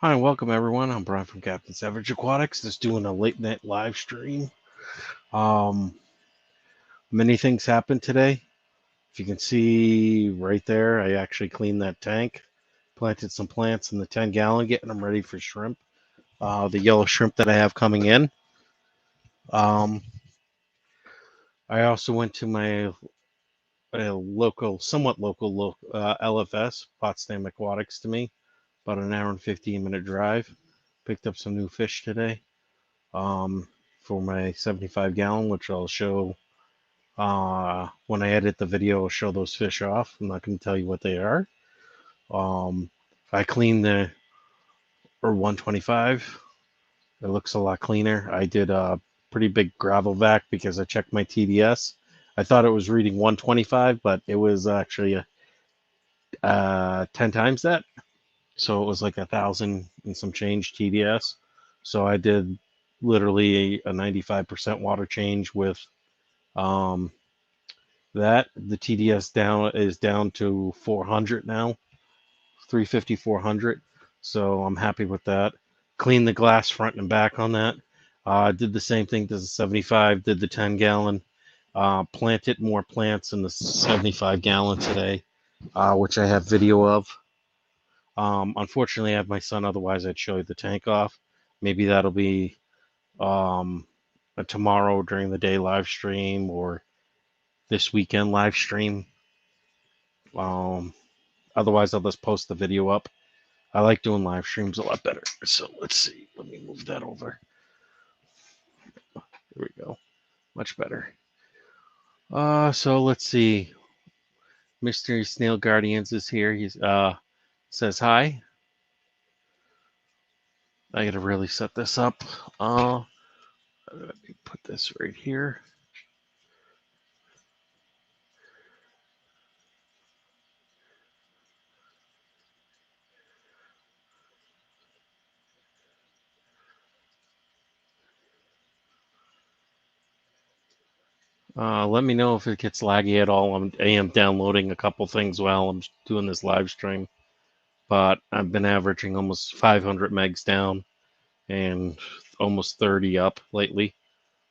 Hi, and welcome everyone. I'm Brian from Captain Savage Aquatics. Just doing a late night live stream. Um, Many things happened today. If you can see right there, I actually cleaned that tank, planted some plants in the 10-gallon, getting them ready for shrimp. The yellow shrimp that I have coming in. Um, I also went to my somewhat local LFS, Potsdam Aquatics to me, about an hour and 15-minute drive. Picked up some new fish today. For my 75-gallon, which I'll show when I edit the video. I'll show those fish off. I'm not going to tell you what they are. I cleaned the 125. It looks a lot cleaner. I did a pretty big gravel vac because I checked my TDS. I thought it was reading 125, but it was actually 10 times that. So it was like 1,000 and some change TDS. So I did literally a 95% water change with that. The TDS is down to 400 now, 350, 400. So I'm happy with that. Cleaned the glass front and back on that. Did the same thing to the 75, did the 10-gallon. Planted more plants in the 75-gallon today, which I have video of. Unfortunately, I have my son, otherwise I'd show you the tank off. Maybe that'll be a tomorrow during the day live stream or this weekend live stream. Otherwise, I'll just post the video up. I like doing live streams a lot better. So let's see. Let me move that over. There we go. Much better. So let's see. Mystery Snail Guardians is here. He's says hi. I gotta really set this up. Let me put this right here. Let me know if it gets laggy at all. I am downloading a couple things while I'm doing this live stream, but I've been averaging almost 500 megs down and almost 30 up lately,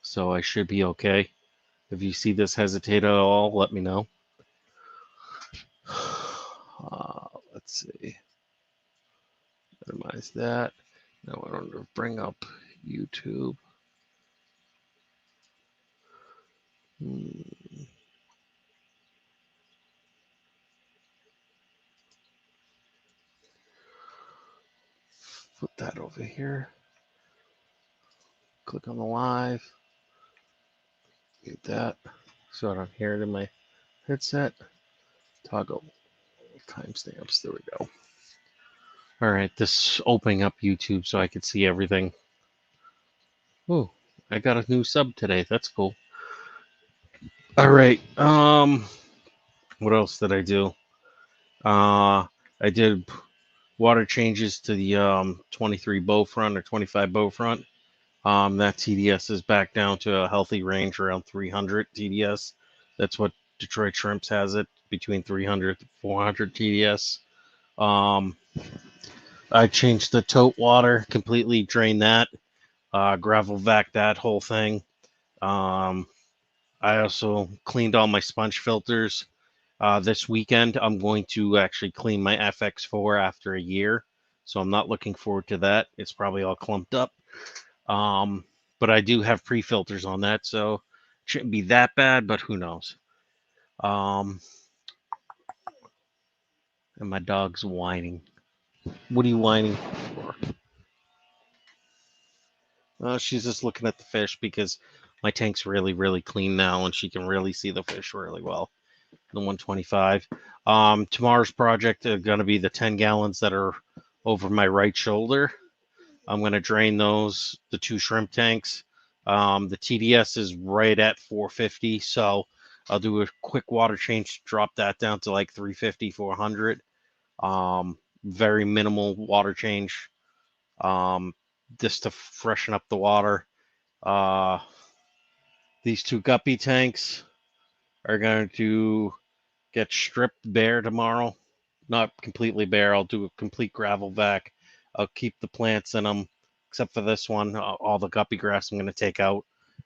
so I should be okay. If you see this hesitate at all, let me know. Let's see. Minimize that. Now I don't bring up YouTube. Put that over here. Click on the live. Get that so I don't hear it in my headset. Toggle timestamps. There we go. All right, this opening up YouTube so I could see everything. Oh, I got a new sub today. That's cool. All right. What else did I do? I did water changes to the 23 bow front or 25 bow front. That TDS is back down to a healthy range around 300 TDS. That's what Detroit Shrimps has it, between 300 to 400 TDS. I changed the tote water, completely drained that, gravel vac that whole thing. I also cleaned all my sponge filters. This weekend, I'm going to actually clean my FX4 after a year, so I'm not looking forward to that. It's probably all clumped up. But I do have pre-filters on that, so it shouldn't be that bad, but who knows. And my dog's whining. What are you whining for? She's just looking at the fish because my tank's really, really clean now, and she can really see the fish really well. The 125. Tomorrow's project are going to be the 10 gallons that are over my right shoulder. I'm going to drain those, the 2 shrimp tanks. The TDS is right at 450, so I'll do a quick water change to drop that down to like 350, 400. Very minimal water change, just to freshen up the water. These 2 guppy tanks are going to get stripped bare tomorrow. Not completely bare. I'll do a complete gravel vac. I'll keep the plants in them, except for this one. All the guppy grass I'm going to take out.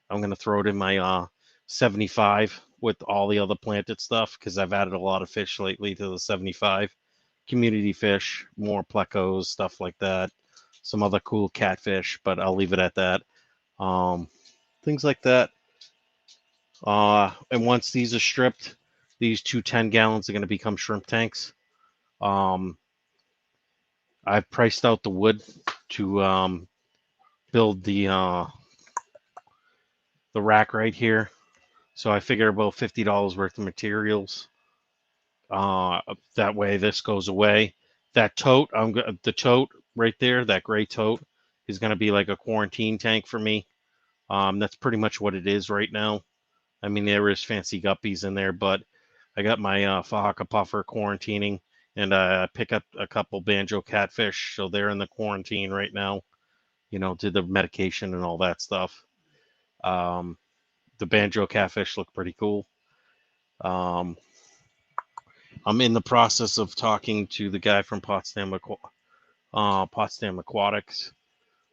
I'm going to throw it in my 75 with all the other planted stuff because I've added a lot of fish lately to the 75. Community fish, more plecos, stuff like that. Some other cool catfish, but I'll leave it at that. Things like that. And once these are stripped, these 2 10 gallons are going to become shrimp tanks. I've priced out the wood to build the rack right here. So I figure about $50 worth of materials. That way this goes away. That tote, the tote right there, that gray tote, is going to be like a quarantine tank for me. That's pretty much what it is right now. I mean, there is fancy guppies in there, but I got my Fahaka puffer quarantining, and I pick up a couple banjo catfish, so they're in the quarantine right now. Did the medication and all that stuff. The banjo catfish look pretty cool. I'm in the process of talking to the guy from Potsdam Aquatics,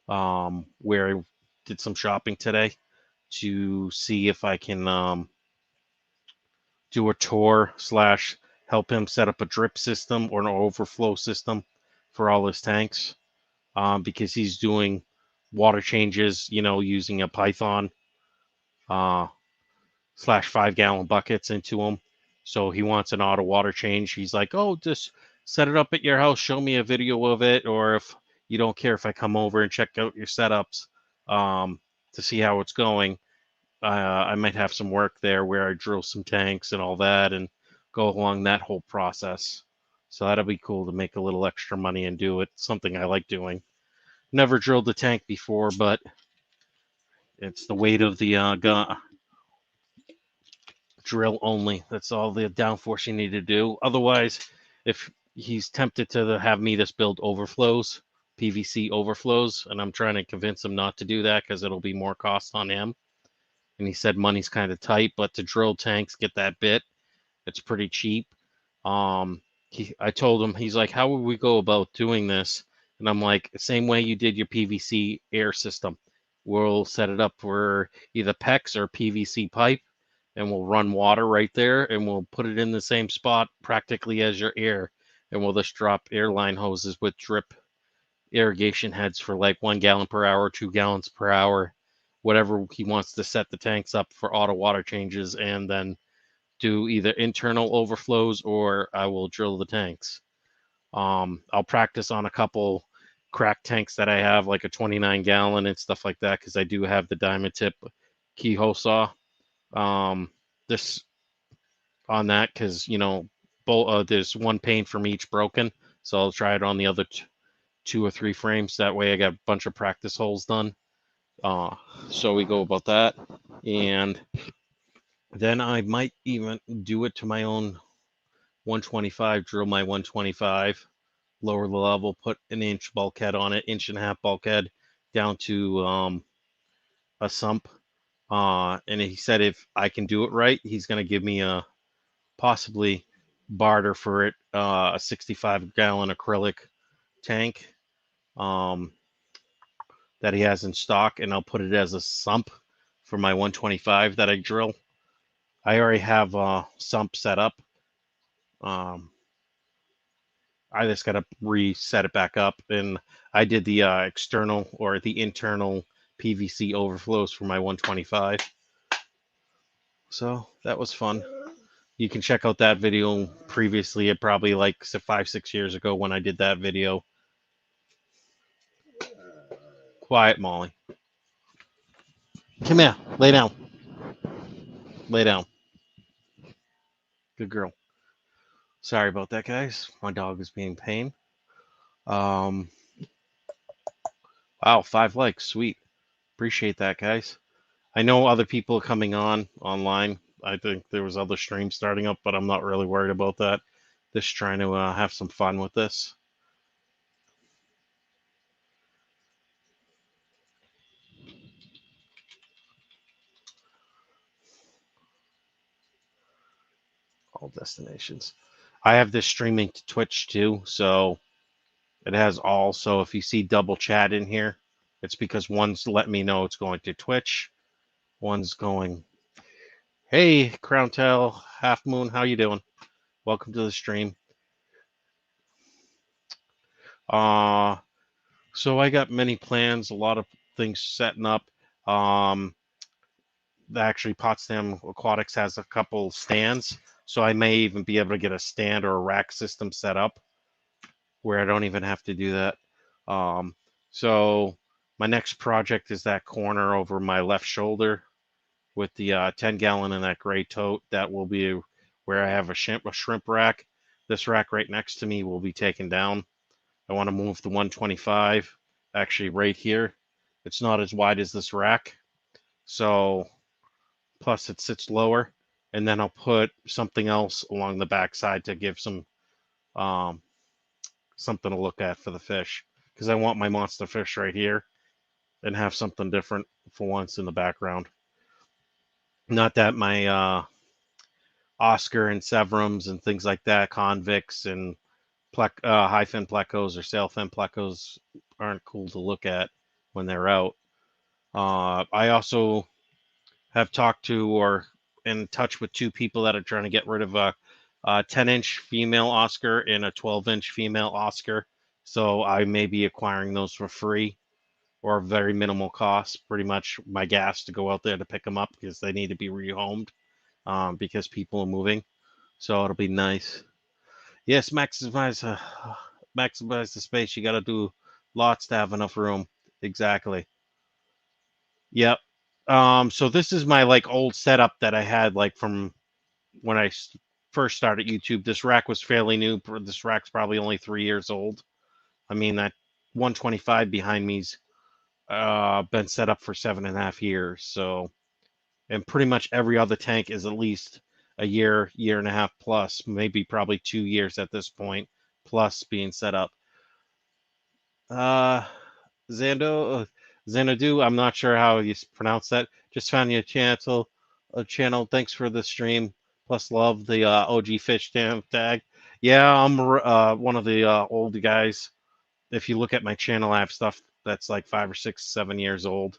where I did some shopping today to see if I can do a tour / help him set up a drip system or an overflow system for all his tanks, because he's doing water changes, using a Python / 5 gallon buckets into them. So he wants an auto water change. He's like, oh, just set it up at your house. Show me a video of it. Or if you don't care if I come over and check out your setups to see how it's going, I might have some work there where I drill some tanks and all that and go along that whole process. So that'll be cool to make a little extra money and do it. Something I like doing. Never drilled a tank before, but it's the weight of the gun drill only. That's all the downforce you need to do. Otherwise, if he's tempted to have me just build overflows, PVC overflows, and I'm trying to convince him not to do that because it'll be more cost on him. And he said money's kind of tight, but to drill tanks, get that bit, it's pretty cheap. I told him, he's like, how would we go about doing this? And I'm like, same way you did your PVC air system. We'll set it up for either PEX or PVC pipe, and we'll run water right there, and we'll put it in the same spot practically as your air, and we'll just drop airline hoses with drip irrigation heads for like 1 gallon per hour, 2 gallons per hour, whatever he wants to set the tanks up for auto water changes, and then do either internal overflows or I will drill the tanks. I'll practice on a couple cracked tanks that I have, like a 29 gallon and stuff like that, because I do have the diamond tip keyhole saw. This on that, because there's one pane from each broken, so I'll try it on the other 2 or 3 frames. That way I got a bunch of practice holes done. So we go about that, and then I might even do it to my own 125, drill my 125, lower the level, put an inch bulkhead on it, 1.5 inch bulkhead down to a sump. And he said if I can do it right, he's going to give me a possibly barter for it, a 65-gallon acrylic tank that he has in stock, and I'll put it as a sump for my 125 that I drill. I already have a sump set up. I just got to reset it back up, and I did the external or the internal PVC overflows for my 125. So that was fun. You can check out that video previously, it probably like 5-6 years ago when I did that video. Quiet, Molly. Come here. Lay down. Lay down. Good girl. Sorry about that, guys. My dog is being pain. Wow, 5 likes. Sweet. Appreciate that, guys. I know other people are coming online. I think there was other streams starting up, but I'm not really worried about that. Just trying to have some fun with this. All destinations. I have this streaming to Twitch too, so It has all, so if you see double chat in here, it's because one's letting me know it's going to Twitch. One's going, hey, Crown Tail, Half Moon, how you doing? Welcome to the stream. So I got many plans, a lot of things setting up. Actually, Potsdam Aquatics has a couple stands, so I may even be able to get a stand or a rack system set up where I don't even have to do that. So my next project is that corner over my left shoulder with the 10-gallon in that gray tote. That will be where I have a shrimp rack. This rack right next to me will be taken down. I want to move the 125 actually right here. It's not as wide as this rack, so plus it sits lower, and then I'll put something else along the back side to give some something to look at for the fish, because I want my monster fish right here and have something different for once in the background. Not that my Oscar and Severums and things like that, convicts and high fin plecos or sail fin plecos aren't cool to look at when they're out. I also have talked to or in touch with two people that are trying to get rid of a 10-inch female Oscar and a 12-inch female Oscar. So I may be acquiring those for free or very minimal cost, pretty much my gas to go out there to pick them up because they need to be rehomed because people are moving. So it'll be nice. Yes, maximize the space. You got to do lots to have enough room. Exactly. Yep. So this is my like old setup that I had like from when I first started YouTube. This rack was fairly new. This rack's probably only 3 years old. I mean, that 125 behind me's been set up for 7.5 years. So, and pretty much every other tank is at least a year, year and a half plus, maybe probably 2 years at this point, plus being set up. Xanadu, I'm not sure how you pronounce that. Just found your channel. Thanks for the stream. Plus, love the OG fish tag. Yeah, I'm one of the old guys. If you look at my channel, I have stuff that's like 5 or 6, 7 years old.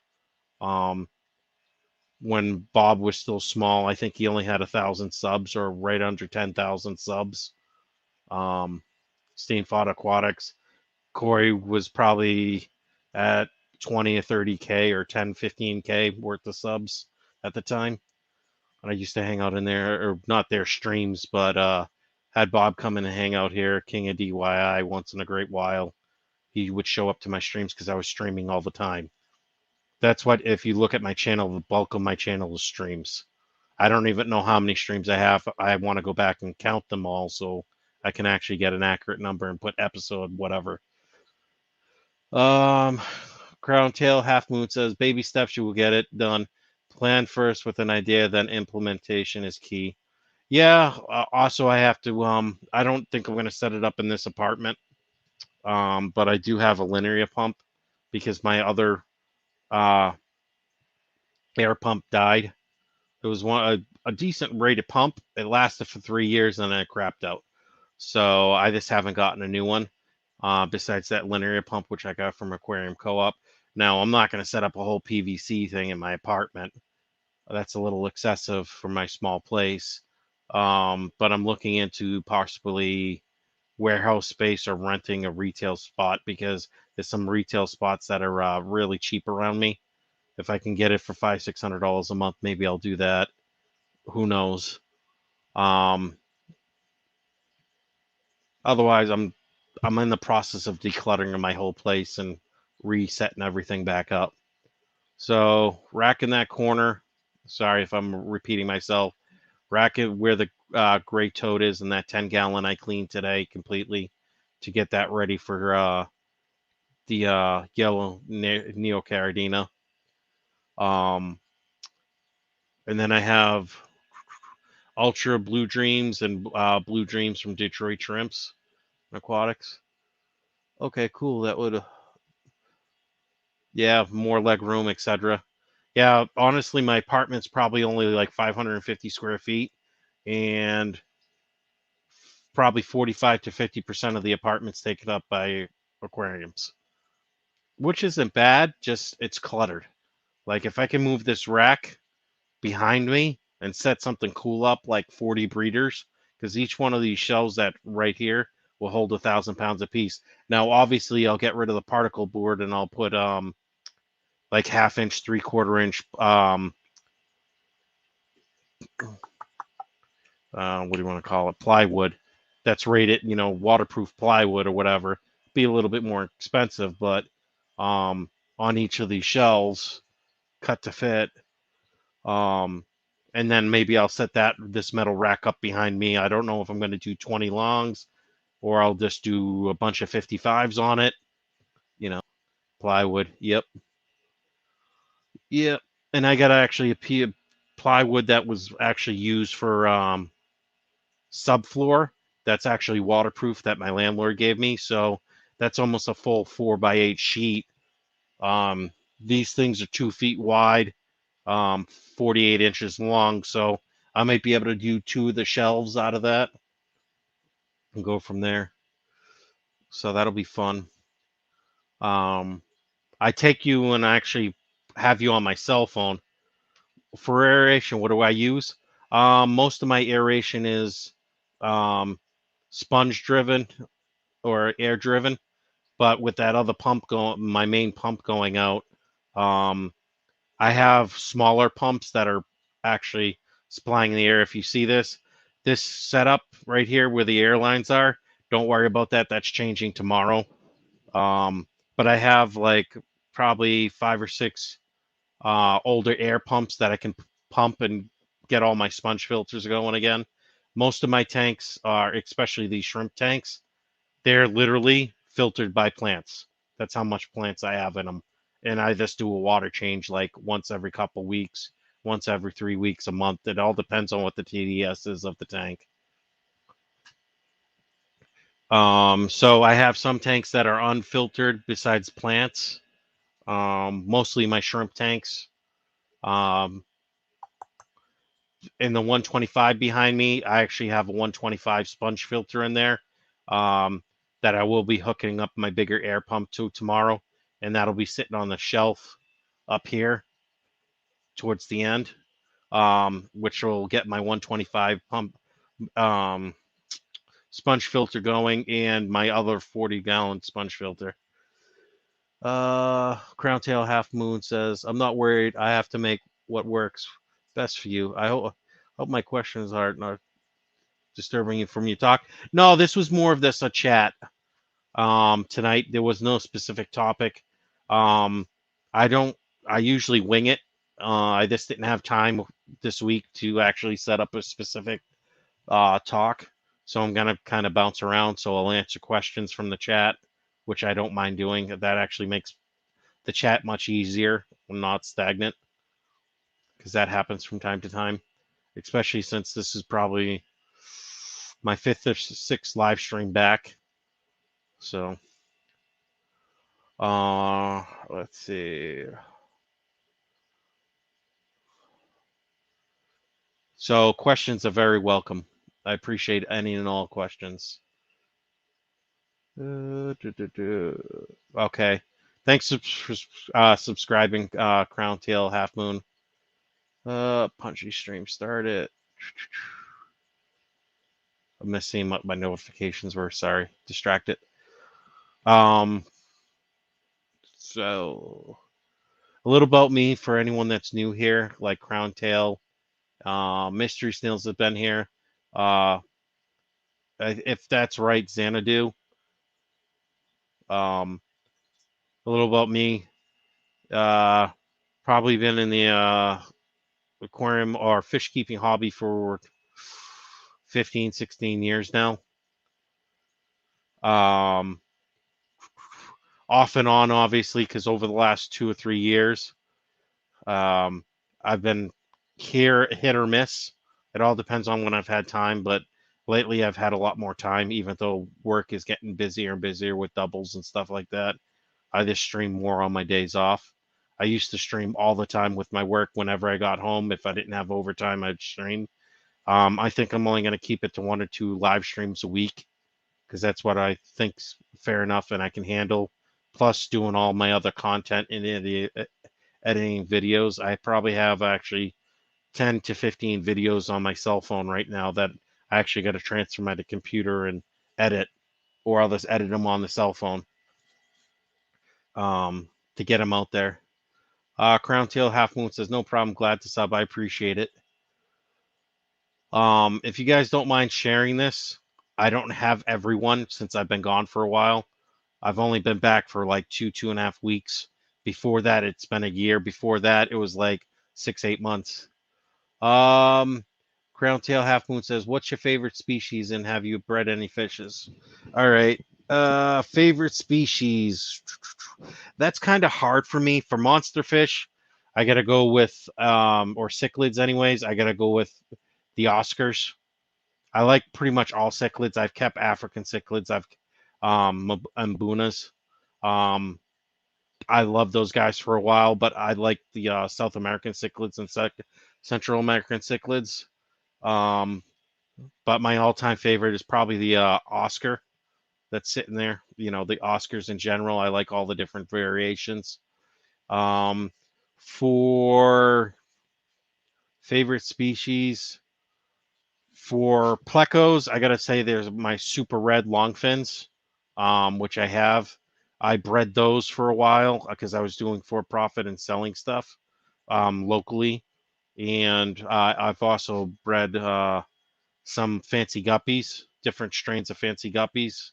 When Bob was still small, I think he only had 1,000 subs or right under 10,000 subs. Steamfod Aquatics. Corey was probably at 20 or 30K or 10, 15K worth of subs at the time. And I used to hang out in there, or not their streams, but had Bob come in and hang out here, King of DYI, once in a great while. He would show up to my streams because I was streaming all the time. That's what, if you look at my channel, the bulk of my channel is streams. I don't even know how many streams I have. I want to go back and count them all so I can actually get an accurate number and put episode, whatever. Crown Tail Half Moon says, baby steps, you will get it done. Plan first with an idea, then implementation is key. Yeah, also I have to, I don't think I'm going to set it up in this apartment, but I do have a linear pump because my other air pump died. It was a decent rated pump. It lasted for 3 years and then it crapped out. So I just haven't gotten a new one. Besides that linear pump, which I got from Aquarium Co-op. Now, I'm not going to set up a whole PVC thing in my apartment. That's a little excessive for my small place. But I'm looking into possibly warehouse space or renting a retail spot because there's some retail spots that are really cheap around me. If I can get it for $500-600 a month, maybe I'll do that. Who knows? Otherwise, I'm in the process of decluttering my whole place and resetting everything back up. So rack in that corner. Sorry if I'm repeating myself. Rack it where the gray toad is, and that 10-gallon I cleaned today completely to get that ready for the yellow Neocaridina. And then I have Ultra Blue Dreams and Blue Dreams from Detroit Shrimps Aquatics. Okay, cool. That would, yeah, more leg room, etc. Yeah, honestly, my apartment's probably only like 550 square feet, and probably 45 to 50% of the apartment's taken up by aquariums, which isn't bad. Just it's cluttered. Like if I can move this rack behind me and set something cool up like 40 breeders, because each one of these shelves that right here will hold 1,000 pounds apiece. Now, obviously, I'll get rid of the particle board and I'll put like 1/2 inch, 3/4 inch what do you want to call it, plywood that's rated, waterproof plywood or whatever. Be a little bit more expensive, but on each of these shelves, cut to fit. And then maybe I'll set this metal rack up behind me. I don't know if I'm going to do 20 longs or I'll just do a bunch of 55s on it. Plywood. Yep. And I got actually a plywood that was actually used for subfloor. That's actually waterproof that my landlord gave me. So that's almost a full 4x8 sheet. These things are 2 feet wide, 48 inches long. So I might be able to do 2 of the shelves out of that and go from there. So that'll be fun. I take you and I actually have you on my cell phone. For aeration, what do I use? Most of my aeration is sponge driven or air driven, but with that other pump going, my main pump going out, I have smaller pumps that are actually supplying the air. If you see this setup right here where the air lines are, don't worry about that. That's changing tomorrow. But I have like probably 5 or 6 older air pumps that I can pump and get all my sponge filters going again. Most of my tanks are, especially these shrimp tanks, they're literally filtered by plants. That's how much plants I have in them. And I just do a water change like once every couple weeks, once every 3 weeks, a month. It all depends on what the TDS is of the tank. So I have some tanks that are unfiltered besides plants. Mostly my shrimp tanks. In the 125 behind me, I actually have a 125 sponge filter in there that I will be hooking up my bigger air pump to tomorrow. And that'll be sitting on the shelf up here towards the end, which will get my 125 pump sponge filter going and my other 40-gallon sponge filter. Crown Tail Half Moon says, I'm not worried. I have to make what works best for you. I hope my questions are not disturbing you from your talk. No, this was more of this a chat. Tonight there was no specific topic. I usually wing it. I just didn't have time this week to actually set up a specific talk. So I'm gonna kind of bounce around. So I'll answer questions from the chat, which I don't mind doing. That actually makes the chat much easier and not stagnant, because that happens from time to time, especially since this is probably my 5th or 6th live stream back. So let's see. So questions are very welcome. I appreciate any and all questions. Okay. Thanks for subscribing, Crown Tail Half Moon. Punchy stream started. I'm missing what my notifications were. Sorry, distracted. So a little about me for anyone that's new here, like Crown Tail. Mystery Snails have been here. If that's right, Xanadu. A little about me. Probably been in the aquarium or fish keeping hobby for 15, 16 years now. Off and on, obviously, because over the last 2 or 3 years, I've been here, hit or miss. It all depends on when I've had time, but lately I've had a lot more time, even though work is getting busier and busier with doubles and stuff like that. I just stream more on my days off. I used to stream all the time with my work whenever I got home. If I didn't have overtime, I'd stream. I think I'm only going to keep it to 1 or 2 live streams a week, because that's what I think's fair enough and I can handle. Plus, doing all my other content in the editing videos, I probably have actually 10 to 15 videos on my cell phone right now that I actually got to transfer my to computer and edit, or I'll just edit them on the cell phone to get them out there. Crown Tail Half Moon says, no problem, glad to sub, I appreciate it. If you guys don't mind sharing this, I don't have everyone since I've been gone for a while. I've only been back for like 2.5 weeks. Before that, it's been a year. Before that, it was like 6-8 months. Crown Tail Half Moon says, what's your favorite species and have you bred any fishes? All right. Favorite species. That's kind of hard for me. For monster fish, I gotta go with or cichlids anyways, I gotta go with the Oscars. I like pretty much all cichlids. I've kept African cichlids. I've Mbunas. I love those guys for a while, but I like the South American cichlids and Central American cichlids. But my all-time favorite is probably the Oscar that's sitting there. You know, the Oscars in general. I like all the different variations. For favorite species, for Plecos, I gotta say there's my super red longfins, which I have. I bred those for a while because I was doing for profit and selling stuff locally, and I've also bred some fancy guppies, different strains of fancy guppies,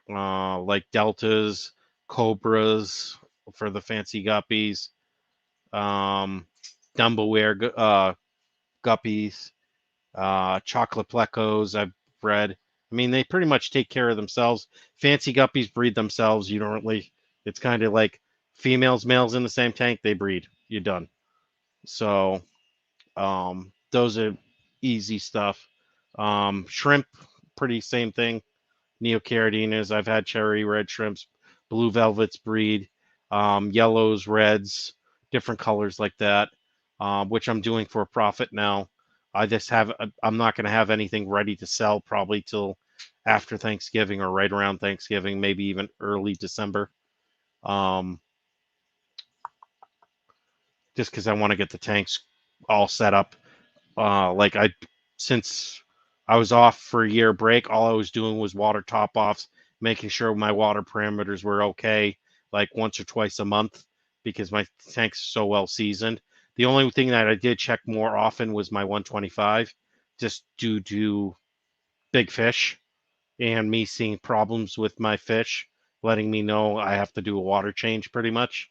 like deltas, cobras for the fancy guppies, Dumbleware guppies, chocolate plecos I've bred. I mean, they pretty much take care of themselves. Fancy guppies breed themselves. You don't really, it's kind of like females, males in the same tank, they breed. You're done. So, those are easy stuff. Shrimp, pretty same thing. Neocaradinas. I've had cherry red shrimps, blue velvets breed, yellows, reds, different colors like that, which I'm doing for a profit now. I just have, I'm not going to have anything ready to sell probably till after Thanksgiving or right around Thanksgiving, maybe even early December. Just because I want to get the tanks all set up. Since I was off for a year break, all I was doing was water top offs, making sure my water parameters were okay, like once or twice a month, because my tank's so well seasoned. The only thing that I did check more often was my 125, just due to big fish and me seeing problems with my fish, letting me know I have to do a water change pretty much.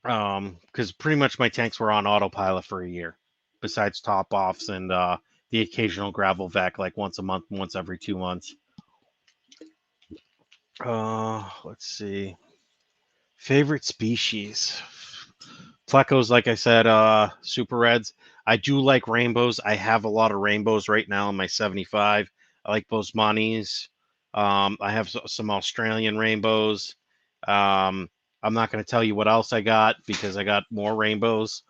Because pretty much my tanks were on autopilot for a year, besides top offs and the occasional gravel vac like once a month, once every 2 months. Let's see. Favorite species. Plecos, like I said, super reds. I do like rainbows. I have a lot of rainbows right now in my 75. I like Bosmanis. I have some Australian rainbows. I'm not going to tell you what else I got because I got more rainbows.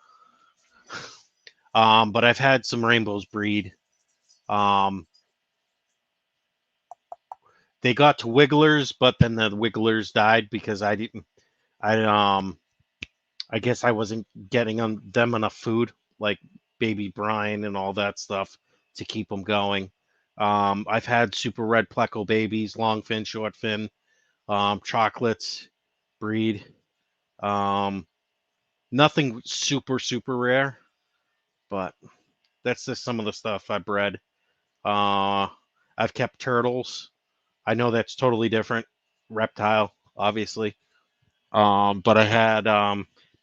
But I've had some rainbows breed. They got to wigglers, but then the wigglers died because I guess I wasn't getting them enough food, like baby brine and all that stuff to keep them going. I've had super red pleco babies, long fin, short fin, chocolates breed. Nothing super rare, but that's just some of the stuff I bred. I've kept turtles. I know that's totally different. Reptile, obviously. But I had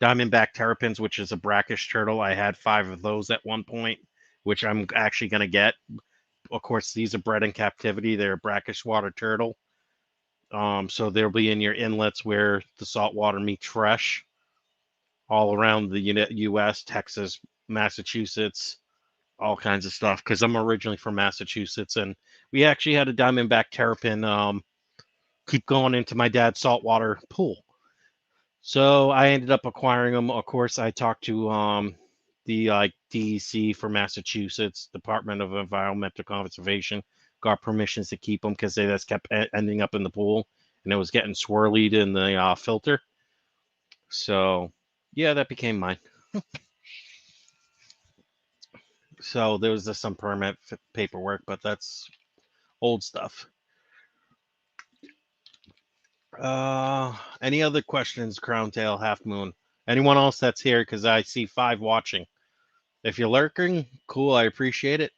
Diamondback Terrapins, which is a brackish turtle. I had 5 of those at one point, which I'm actually going to get. Of course, these are bred in captivity. They're a brackish water turtle. So they'll be in your inlets where the salt water meets fresh all around the U.S., Texas, Massachusetts, all kinds of stuff. Because I'm originally from Massachusetts, and we actually had a Diamondback Terrapin keep going into my dad's saltwater pool. So I ended up acquiring them. Of course, I talked to the DEC for Massachusetts, Department of Environmental Conservation, got permissions to keep them because they just kept ending up in the pool and it was getting swirlied in the filter. So yeah, that became mine. So there was just some permit paperwork, but that's old stuff. Any other questions, Crown Tail, Half Moon? Anyone else that's here? Because I see 5 watching. If you're lurking, cool, I appreciate it.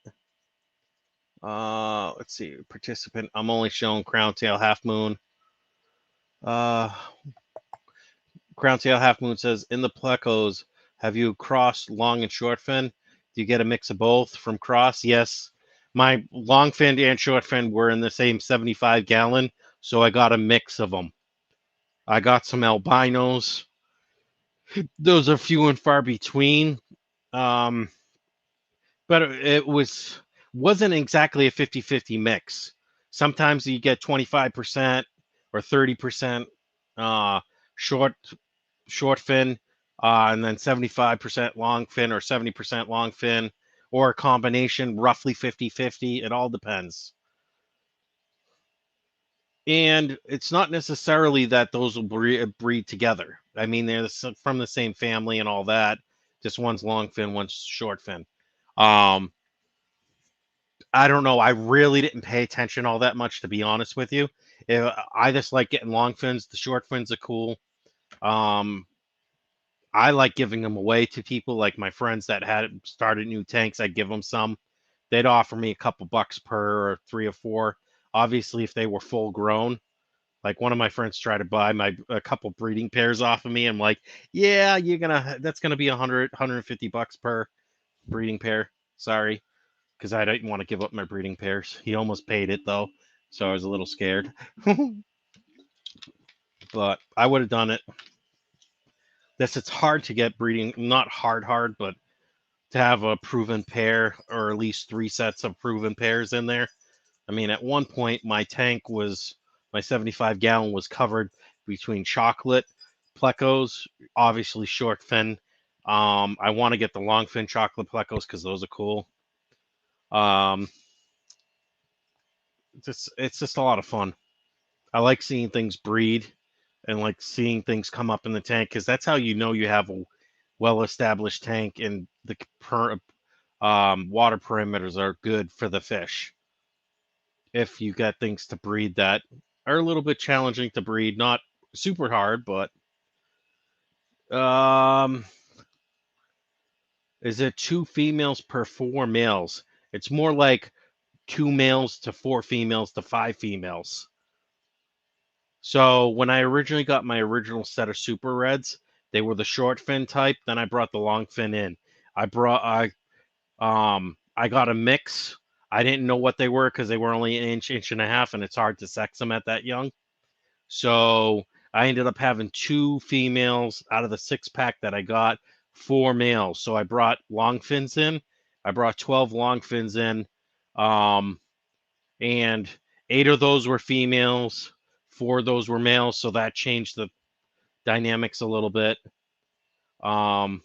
Let's see, participant. I'm only showing Crown Tail, Half Moon. Crown Tail, Half Moon says, in the Plecos, have you crossed long and short fin? Do you get a mix of both from cross? Yes. My long fin and short fin were in the same 75 gallon, so I got a mix of them. I got some albinos. Those are few and far between. But it wasn't exactly a 50-50 mix. Sometimes you get 25% or 30% short fin, and then 75% long fin or 70% long fin, or a combination, roughly 50-50. It all depends. And it's not necessarily that those will breed together. I mean, they're from the same family and all that. Just one's long fin, one's short fin. I don't know. I really didn't pay attention all that much, to be honest with you. I just like getting long fins. The short fins are cool. I like giving them away to people, like my friends that had started new tanks. I'd give them some. They'd offer me a couple bucks per, or 3 or 4. Obviously, if they were full grown. Like one of my friends tried to buy a couple breeding pairs off of me. I'm like, yeah, that's gonna be 100, 150 bucks per breeding pair. Sorry, because I didn't want to give up my breeding pairs. He almost paid it though, so I was a little scared. But I would have done it. It's hard to get breeding, not hard, but to have a proven pair, or at least 3 sets of proven pairs in there. I mean, at one point, my 75 gallon was covered between chocolate, Plecos, obviously short fin. I want to get the long fin chocolate Plecos because those are cool. It's just a lot of fun. I like seeing things breed and like seeing things come up in the tank, because that's how you know you have a well-established tank, and the water perimeters are good for the fish. If you get things to breed that are a little bit challenging to breed, not super hard, but is it 2 females per 4 males? It's more like 2 males to 4 females to 5 females. So when I originally got my original set of super reds, they were the short fin type. Then I brought the long fin in. I got a mix. I didn't know what they were because they were only an inch and a half, and it's hard to sex them at that young. So I ended up having 2 females out of the 6-pack that I got, 4 males. So I brought long fins in. I brought 12 long fins in, and 8 of those were females, 4 of those were males. So that changed the dynamics a little bit. So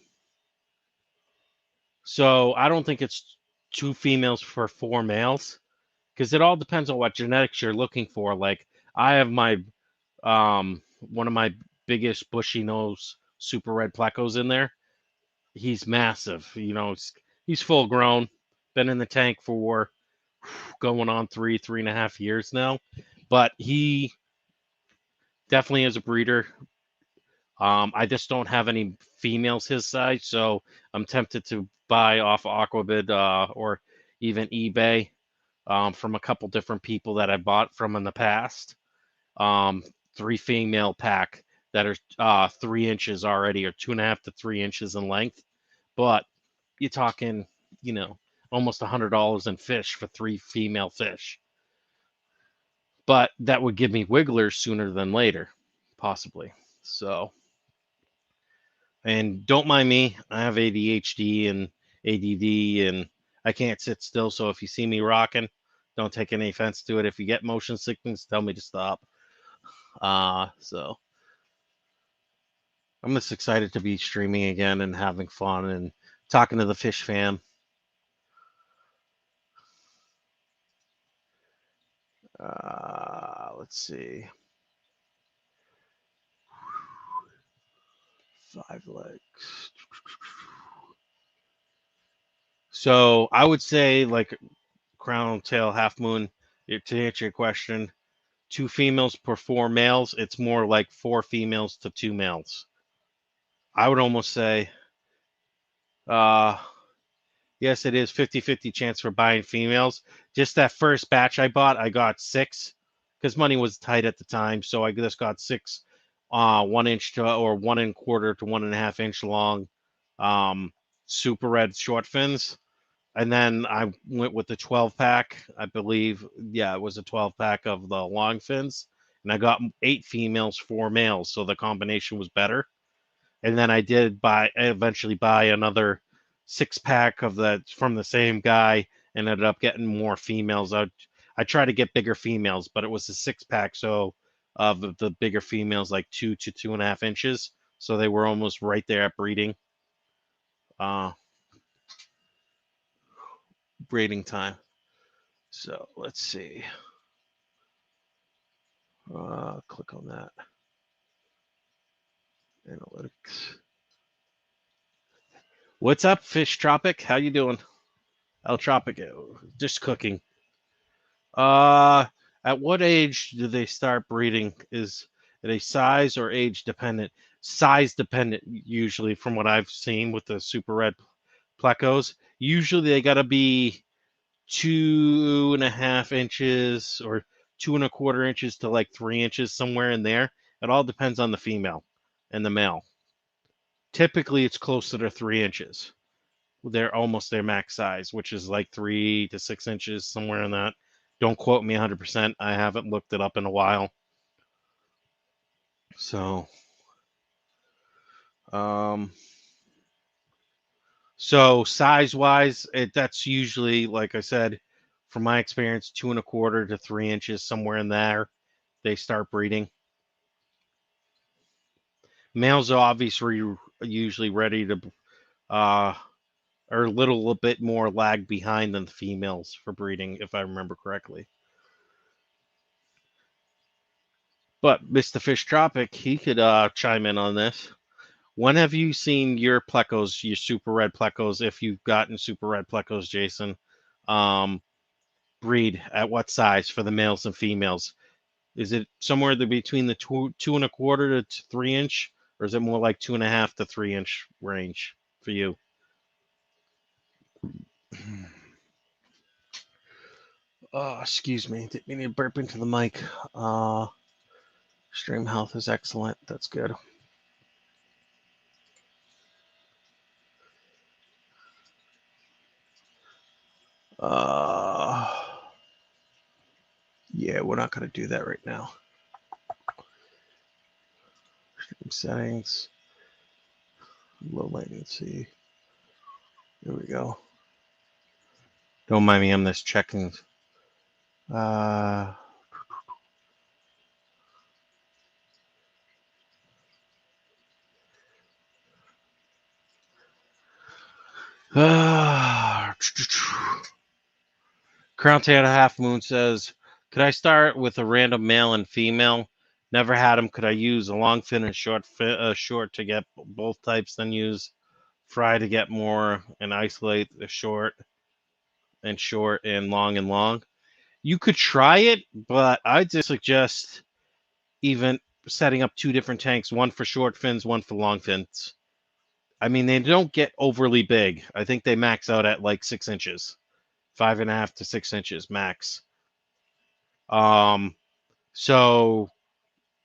I don't think it's 2 females for 4 males, because it all depends on what genetics you're looking for. Like I have my one of my biggest bushy nose super red Plecos in there. He's massive. He's full grown. Been in the tank for going on 3.5 years now. But he definitely is a breeder. I just don't have any females his size, so I'm tempted to buy off Aquabid or even eBay from a couple different people that I bought from in the past. 3 female pack that are 3 inches already, or 2.5 to 3 inches in length. But you're talking, almost $100 in fish for 3 female fish. But that would give me wigglers sooner than later, possibly. So, and don't mind me, I have ADHD and ADD, and I can't sit still. So if you see me rocking, don't take any offense to it. If you get motion sickness, tell me to stop. So I'm just excited to be streaming again and having fun and talking to the fish fam. Let's see. 5 legs. So I would say like crown, tail, half moon. To answer your question, 2 females per 4 males. It's more like 4 females to 2 males. I would almost say, yes, it is 50-50 chance for buying females. Just that first batch I bought, I got 6 because money was tight at the time. So I just got 6, 1 inch to or 1¼ to 1.5 inch long, super red short fins. And then I went with the 12 pack, I believe. Yeah, it was a 12 pack of the long fins. And I got 8 females, 4 males. So the combination was better. And then I eventually buy another 6 pack of that from the same guy and ended up getting more females. I tried to get bigger females, but it was a 6 pack. So of the bigger females, like 2 to 2.5 inches. So they were almost right there at breeding time. So let's see. Click on that. Analytics. What's up, Fish Tropic? How you doing? El Tropico, just cooking. At what age do they start breeding? Is it a size or age dependent? Size dependent, usually, from what I've seen with the super red Plecos. Usually they gotta be 2.5 inches or 2¼ inches to like 3 inches, somewhere in there. It all depends on the female and the male. Typically, it's closer to 3 inches. They're almost their max size, which is like 3 to 6 inches, somewhere in that. Don't quote me 100%. I haven't looked it up in a while. So, so size-wise, that's usually, like I said, from my experience, 2¼ to 3 inches, somewhere in there. They start breeding. Males are obviously usually ready to, are a little bit more lag behind than the females for breeding, if I remember correctly. But Mr. Fish Tropic, he could chime in on this. When have you seen your Plecos, your super red Plecos, if you've gotten super red Plecos, Jason, breed? At what size for the males and females? Is it somewhere between the 2¼ to 3 inch, or is it more like 2.5 to 3 inch range for you? Oh, excuse me. Didn't mean to burp into the mic. Stream health is excellent. That's good. Yeah, we're not going to do that right now. Stream settings. Low latency. There we go. Don't mind me, I'm just checking. Crown Tail Half Moon says, could I start with a random male and female? Never had them. Could I use a long fin and short to get both types, then use fry to get more and isolate the short and long? You could try it, but I'd just suggest even setting up 2 different tanks, one for short fins, one for long fins. I mean, they don't get overly big. I think they max out at like 6 inches, 5.5 to 6 inches max. So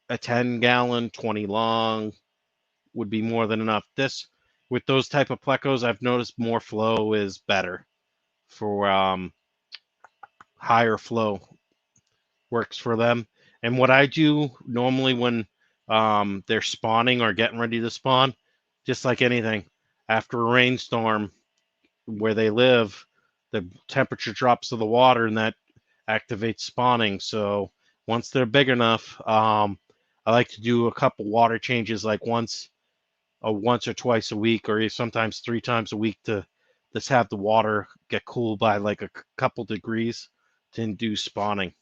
a 10-gallon, 20 long would be more than enough. With those type of Plecos, I've noticed more flow is better for higher flow works for them. And what I do normally when they're spawning or getting ready to spawn, just like anything, after a rainstorm where they live, the temperature drops to the water and that activates spawning. So once they're big enough, I like to do a couple water changes, like once or twice a week, or sometimes 3 times a week, to just have the water get cool by like a couple degrees to induce spawning.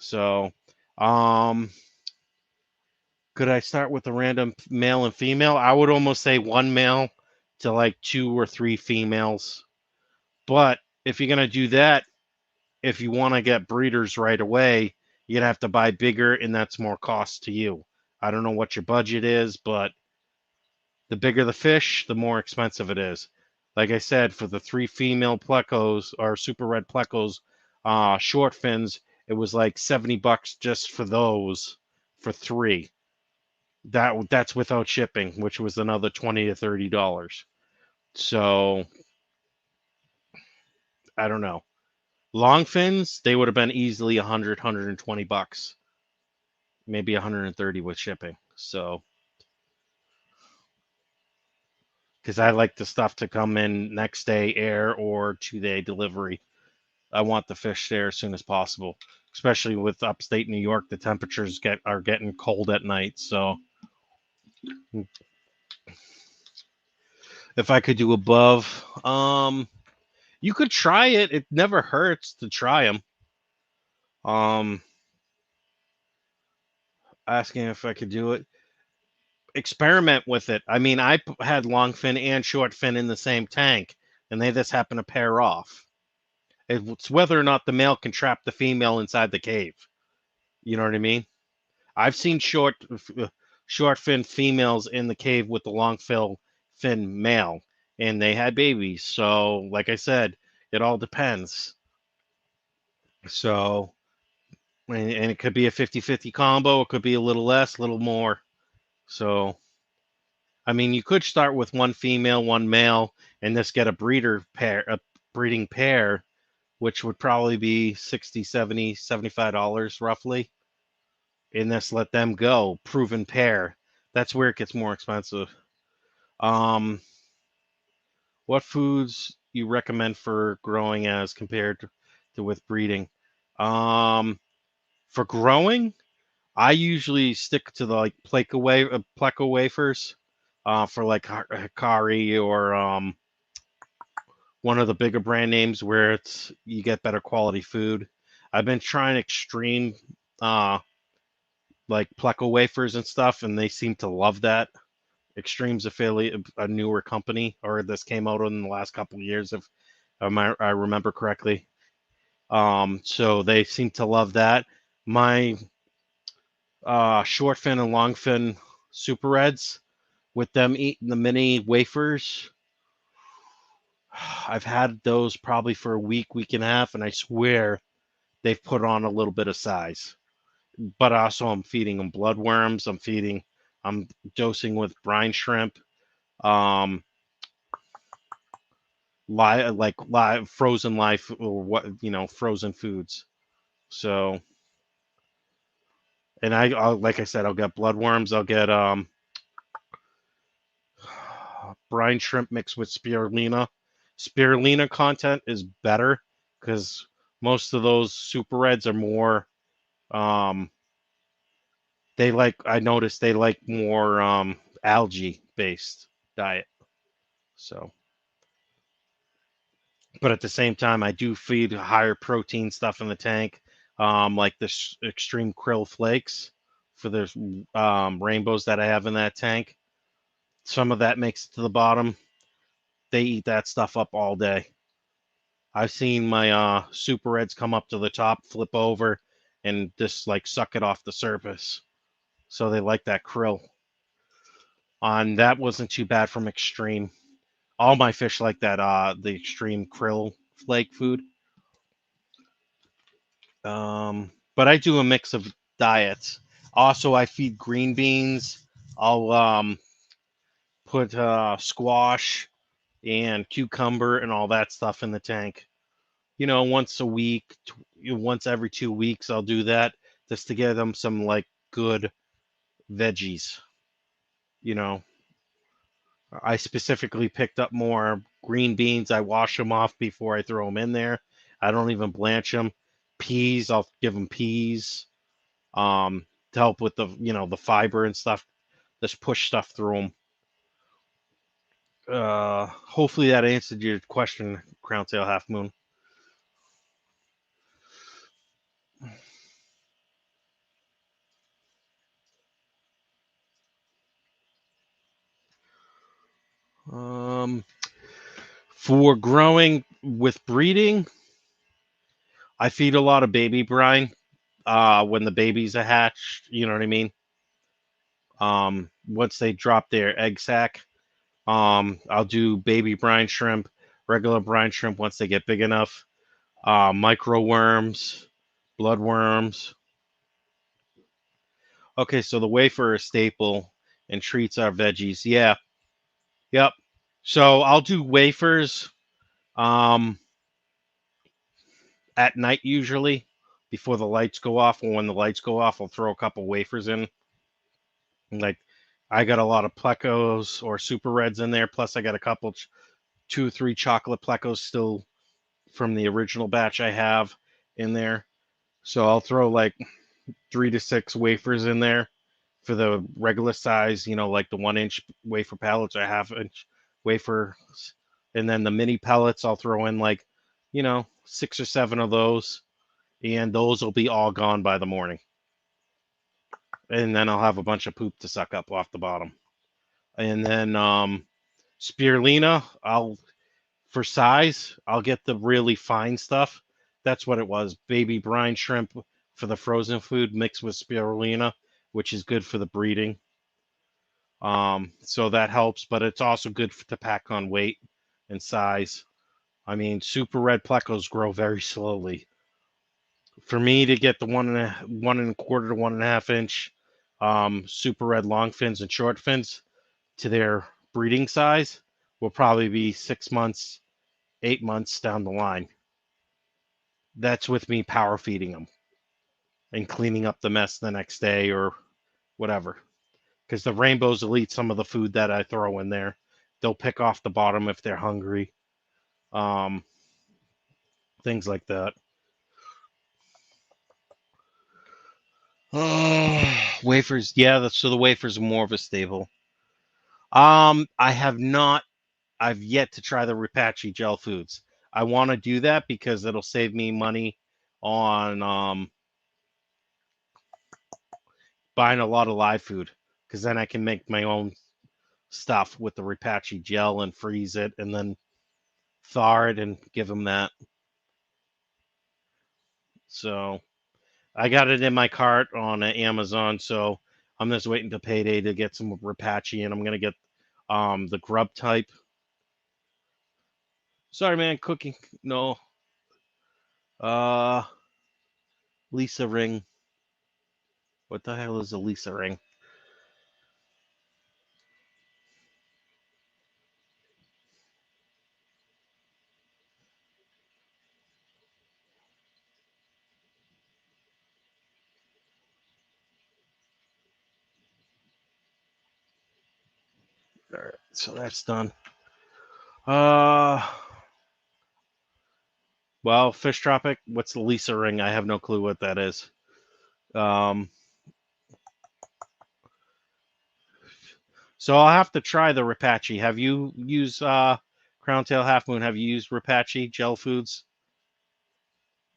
So, um, could I start with a random male and female? I would almost say one male to like 2 or 3 females. But if you're gonna do that, if you want to get breeders right away, you'd have to buy bigger, and that's more cost to you. I don't know what your budget is, but the bigger the fish, the more expensive it is. Like I said, for the 3 female plecos or super red plecos, short fins, it was like $70 just for those for 3. That's without shipping, which was another $20 to $30. So I don't know. Long fins, they would have been easily 100, $120, maybe 130 with shipping. So because I like the stuff to come in next day air or 2-day delivery. I want the fish there as soon as possible, especially with upstate New York. The temperatures are getting cold at night. So if I could do above, you could try it. It never hurts to try them. Asking if I could do it. Experiment with it. I mean, I had long fin and short fin in the same tank, and they just happen to pair off. It's whether or not the male can trap the female inside the cave. You know what I mean? I've seen short fin females in the cave with the long fin male, and they had babies. So, like I said, it all depends. So, and it could be a 50-50 combo. It could be a little less, a little more. So, I mean, you could start with one female, one male, and just get a breeding pair, which would probably be 60, 70, $75 roughly. And just let them go. Proven pair. That's where it gets more expensive. What foods you recommend for growing as compared to with breeding? For growing, I usually stick to the like Pleco wafers, for like Hikari or one of the bigger brand names where you get better quality food. I've been trying extreme uh like Pleco wafers and stuff, and they seem to love that. Extreme's a newer company, or this came out in the last couple of years, if I remember correctly. So they seem to love that. My short fin and long fin super reds, with them eating the mini wafers, I've had those probably for a week and a half, and I swear they've put on a little bit of size. But also, I'm feeding them bloodworms. I'm dosing with brine shrimp, um, live frozen life, or what, frozen foods. So, and I'll, like I said, I'll get bloodworms. I'll get brine shrimp mixed with spirulina. Spirulina content is better because most of those super reds are more I noticed they like more algae based diet. So, but at the same time, I do feed higher protein stuff in the tank, like the extreme krill flakes for the rainbows that I have in that tank. Some of that makes it to the bottom. They eat that stuff up all day. I've seen my super reds come up to the top, flip over, and just like suck it off the surface. So they like that krill. And that wasn't too bad from extreme. All my fish like that, the extreme krill flake food. But I do a mix of diets. Also, I feed green beans. I'll put squash and cucumber and all that stuff in the tank. Once a week, once every 2 weeks, I'll do that just to get them some like good veggies. You know, I specifically picked up more green beans. I wash them off before I throw them in there. I don't even blanch them. Peas, I'll give them peas, to help with the fiber and stuff. Just push stuff through them. Hopefully that answered your question, Crown Tail Half Moon. For growing with breeding, I feed a lot of baby brine when the babies are hatched. You know what I mean? Once they drop their egg sac, I'll do baby brine shrimp, regular brine shrimp once they get big enough, micro worms, blood worms. Okay, so the wafer is staple and treats are veggies. Yeah, yep. So I'll do wafers at night usually before the lights go off. Or when the lights go off, I'll throw a couple wafers in. Like I got a lot of Plecos or Super Reds in there. Plus I got a couple, 2 or 3 chocolate Plecos still from the original batch I have in there. So I'll throw like 3 to 6 wafers in there for the regular size, like the 1-inch wafer pellets or 1/2-inch wafers. And then the mini pellets, I'll throw in like, 6 or 7 of those. And those will be all gone by the morning. And then I'll have a bunch of poop to suck up off the bottom. And then spirulina, for size, I'll get the really fine stuff. That's what it was. Baby brine shrimp for the frozen food mixed with spirulina, which is good for the breeding. So that helps, but it's also good to pack on weight and size. I mean, super red plecos grow very slowly. For me to get the 1 1/4 to 1.5 inch super red long fins and short fins to their breeding size will probably be 6 months, 8 months down the line. That's with me power feeding them and cleaning up the mess the next day or whatever. Because the rainbows will eat some of the food that I throw in there. They'll pick off the bottom if they're hungry. Things like that. Wafers. Yeah, so the wafers are more of a staple. I've yet to try the Repatchy gel foods. I want to do that because it'll save me money on buying a lot of live food, because then I can make my own stuff with the Repatchy gel and freeze it and then thaw it and give them that. So I got it in my cart on Amazon, so I'm just waiting to payday to get some Repatchy, and I'm gonna get the grub type. Sorry, man, cooking. No. Lisa ring. What the hell is a Lisa ring? All right, so that's done. Well, Fish Tropic, what's the Lisa ring? I have no clue what that is. So I'll have to try the Repatchy. Have you used Crowntail Half Moon? Have you used Repatchy gel foods?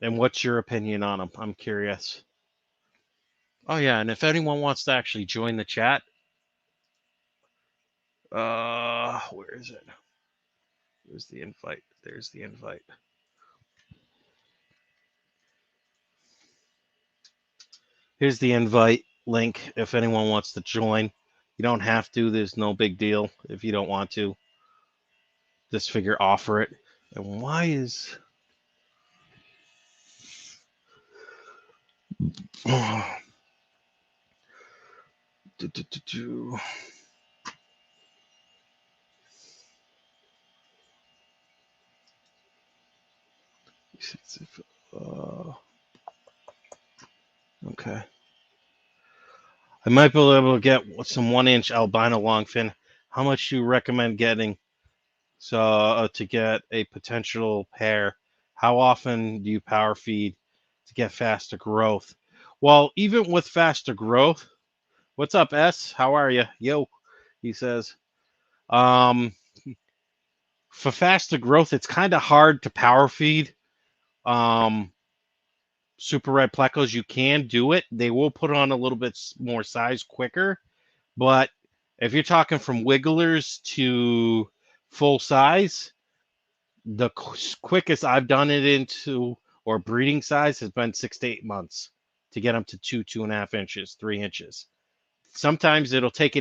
And what's your opinion on them? I'm curious. Oh yeah, and if anyone wants to actually join the chat, where is it? Where's the invite? There's the invite. Here's the invite link if anyone wants to join. You don't have to. There's no big deal if you don't want to. Just figure offer it. And why is... Okay. I might be able to get some 1-inch albino longfin. How much do you recommend getting to get a potential pair? How often do you power feed to get faster growth? Well, even with faster growth, what's up, S? How are you? Yo, he says. For faster growth, it's kind of hard to power feed. Super red plecos, you can do it. They will put on a little bit more size quicker, but if you're talking from wigglers to full size, the quickest I've done it into, or breeding size, has been 6 to 8 months to get them to 2.5 inches, 3 inches. Sometimes it'll take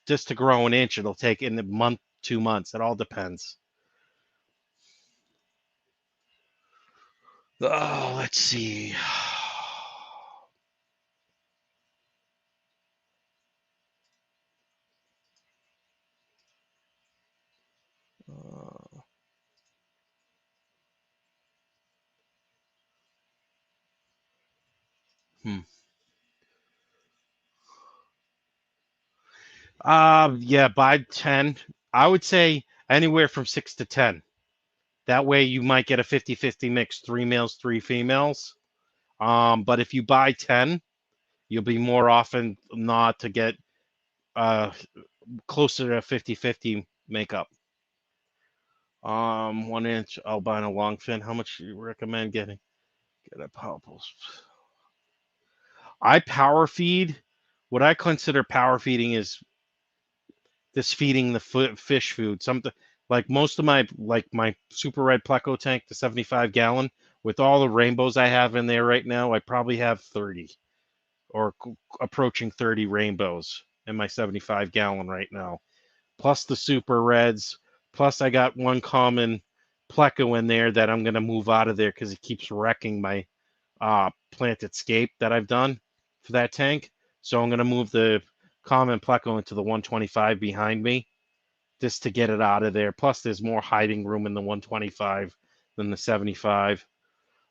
just to grow an inch. It'll take in a month, 2 months. It all depends. Oh, let's see. Hmm. Yeah, buy 10. I would say anywhere from 6 to 10. That way you might get a 50-50 mix, 3 males, 3 females. But if you buy 10, you'll be more often not to get closer to 50-50 makeup. 1 inch albino longfin. How much do you recommend getting? Get a powerful. I power feed. What I consider power feeding is this feeding the fish food. Something like most of my super red Pleco tank, the 75-gallon, with all the rainbows I have in there right now, I probably have 30 or approaching 30 rainbows in my 75-gallon right now. Plus the super reds. Plus I got one common Pleco in there that I'm gonna move out of there because it keeps wrecking my planted scape that I've done for that tank. So I'm gonna move the common Pleco into the 125 behind me just to get it out of there. Plus there's more hiding room in the 125 than the 75.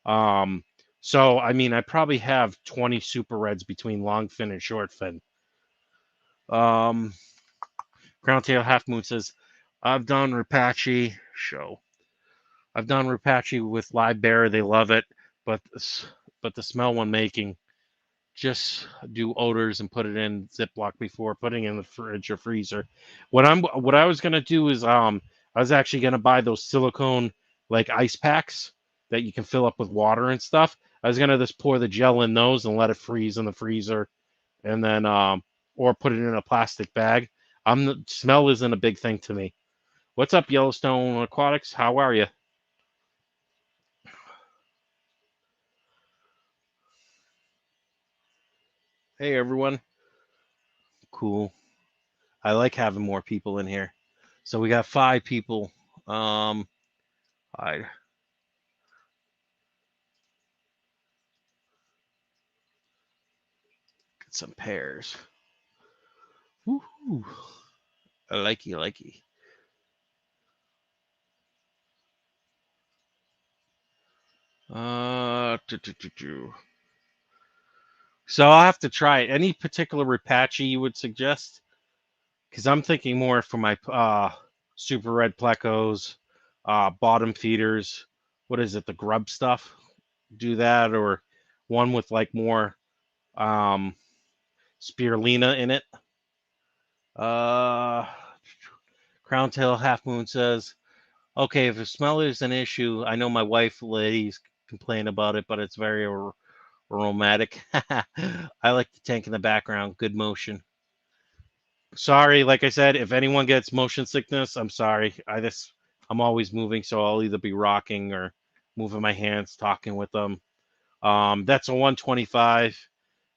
So I mean I probably have 20 super reds between long fin and short fin. Crown Tail Half Moon says, I've done Rapache show. I've done Rapache with live bear. They love it, but the smell when making, just do odors and put it in Ziploc before putting it in the fridge or freezer. What I was gonna do is I was actually gonna buy those silicone like ice packs that you can fill up with water and stuff. I was gonna just pour the gel in those and let it freeze in the freezer, and then or put it in a plastic bag. The smell isn't a big thing to me. What's up, Yellowstone Aquatics? How are you? Hey, everyone. Cool. I like having more people in here. So we got 5 people. I get some pairs. Woohoo. I likey. Do, do, do, do. So I'll have to try it. Any particular Rapache you would suggest? Because I'm thinking more for my super red plecos, bottom feeders. What is it? The grub stuff. Do that, or one with like more um, spirulina in it. Uh, Crown Tail Half Moon says, okay, if the smell is an issue, I know my wife ladies complain about it, but it's very aromatic. I like the tank in the background. Good motion. Sorry, like I said, if anyone gets motion sickness, I'm sorry. I'm always moving, so I'll either be rocking or moving my hands, talking with them. That's a 125.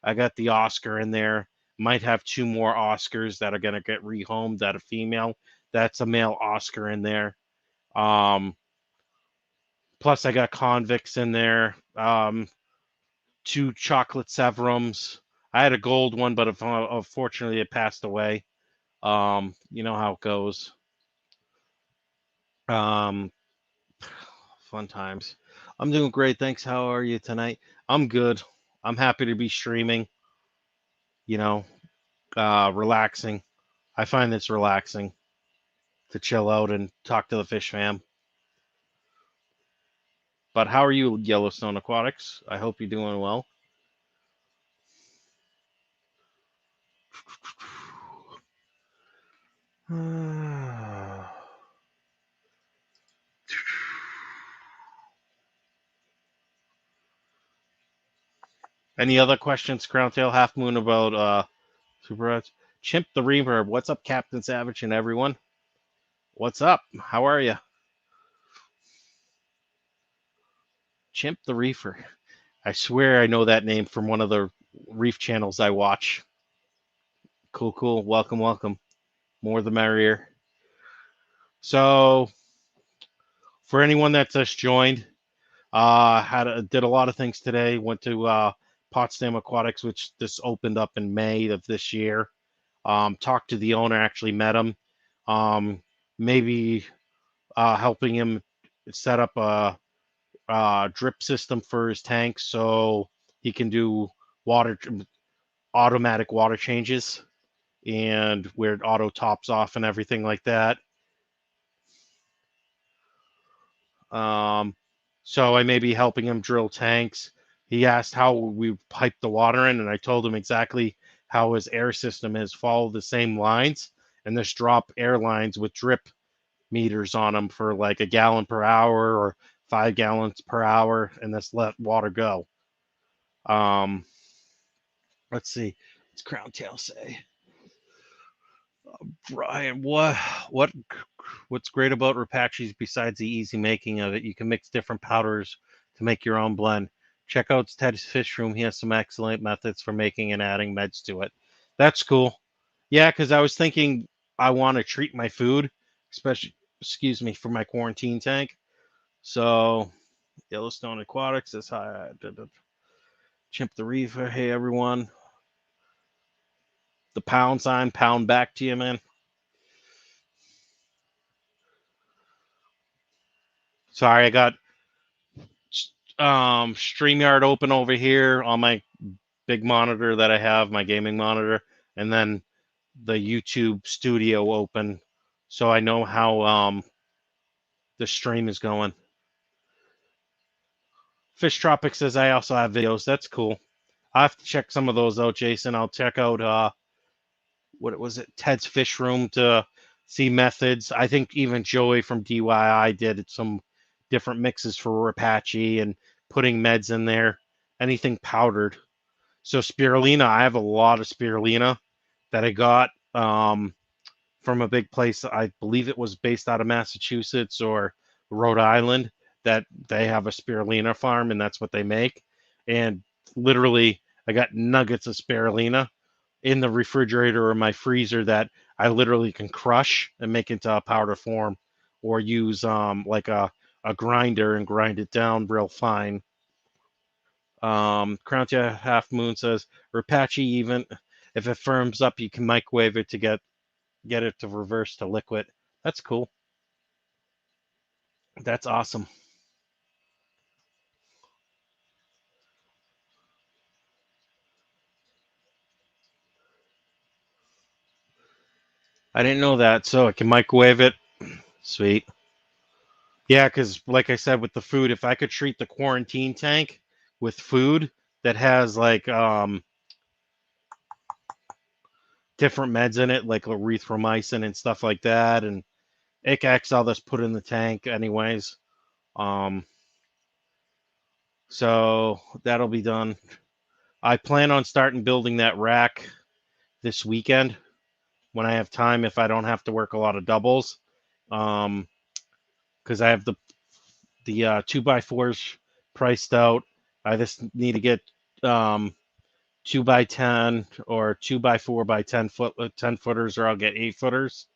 I got the Oscar in there. Might have 2 more Oscars that are gonna get rehomed that are female. That's a male Oscar in there. Plus I got convicts in there. 2 chocolate Severums. I had a gold one, but unfortunately it passed away. You know how it goes. Um, Fun times. I'm doing great. Thanks. How are you tonight? I'm good. I'm happy to be streaming, you know, relaxing. I find it's relaxing to chill out and talk to the fish fam. But how are you, Yellowstone Aquatics? I hope you're doing well. Any other questions, Crown Tail Half Moon, about Super Reds? Chimp the Reverb. What's up, Captain Savage and everyone? What's up? How are you? Chimp the Reefer. I swear I know that name from one of the reef channels I watch. Cool, cool. Welcome, welcome. More the merrier. So, for anyone that just joined, did a lot of things today. Went to Potsdam Aquatics, which this opened up in May of this year. Talked to the owner, actually met him. Maybe helping him set up a drip system for his tank so he can do automatic water changes and where it auto tops off and everything like that. So I may be helping him drill tanks. He asked how we pipe the water in, and I told him exactly how his air system is. Follow the same lines and just drop air lines with drip meters on them for like a gallon per hour or 5 gallons per hour, and just let water go. Let's see. What's Crown Tail say? Brian, what's great about Repatchis besides the easy making of it? You can mix different powders to make your own blend. Check out Ted's Fish Room. He has some excellent methods for making and adding meds to it. That's cool. Yeah, because I was thinking I want to treat my food, especially, excuse me, for my quarantine tank. So, Yellowstone Aquatics is high. Chimp the Reefer. Hey, everyone. The pound sign, pound back to you, man. Sorry, I got StreamYard open over here on my big monitor that I have, my gaming monitor, and then the YouTube studio open, so I know how the stream is going. Fish Tropic says I also have videos. That's cool. I have to check some of those out, Jason. I'll check out what was it, Ted's Fish Room to see methods. I think even Joey from DYI did some different mixes for Apache and putting meds in there, anything powdered. So spirulina, I have a lot of spirulina that I got from a big place. I believe it was based out of Massachusetts or Rhode Island, that they have a spirulina farm and that's what they make. And literally, I got nuggets of spirulina in the refrigerator or my freezer that I literally can crush and make into a powder form, or use like a grinder and grind it down real fine. Crown Tail Half Moon says Rapache, even if it firms up, you can microwave it to get it to reverse to liquid. That's cool. That's awesome. I didn't know that, so I can microwave it. Sweet. Yeah, because like I said, with the food, if I could treat the quarantine tank with food that has like different meds in it, like erythromycin and stuff like that, and ICX, I'll just put in the tank anyways. So that'll be done. I plan on starting building that rack this weekend when I have time, if I don't have to work a lot of doubles. Because I have the 2x4s priced out. I just need to get 2x10 or 2x4 by 10 footers, or I'll get 8 footers.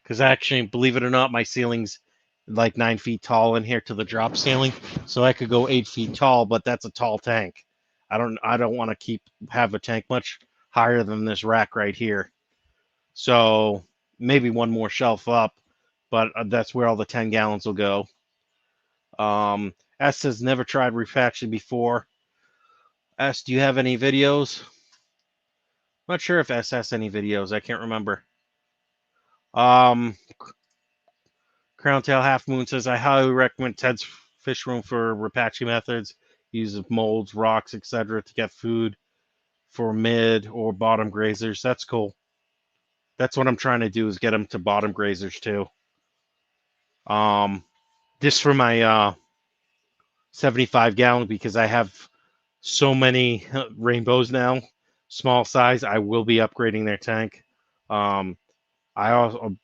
Because actually, believe it or not, my ceiling's like 9 feet tall in here to the drop ceiling, so I could go 8 feet tall, but that's a tall tank. I don't want to have a tank much higher than this rack right here. So maybe one more shelf up, but that's where all the 10 gallons will go. S says never tried refaction before. S, do you have any videos? I'm not sure if S has any videos. I can't remember. Crown Tail Half Moon says I highly recommend Ted's Fish Room for Rapache methods. He uses molds, rocks, etc. to get food for mid or bottom grazers. That's cool. That's what I'm trying to do, is get them to bottom grazers too. This for my 75 gallon, because I have so many rainbows now, small size. I will be upgrading their tank. I also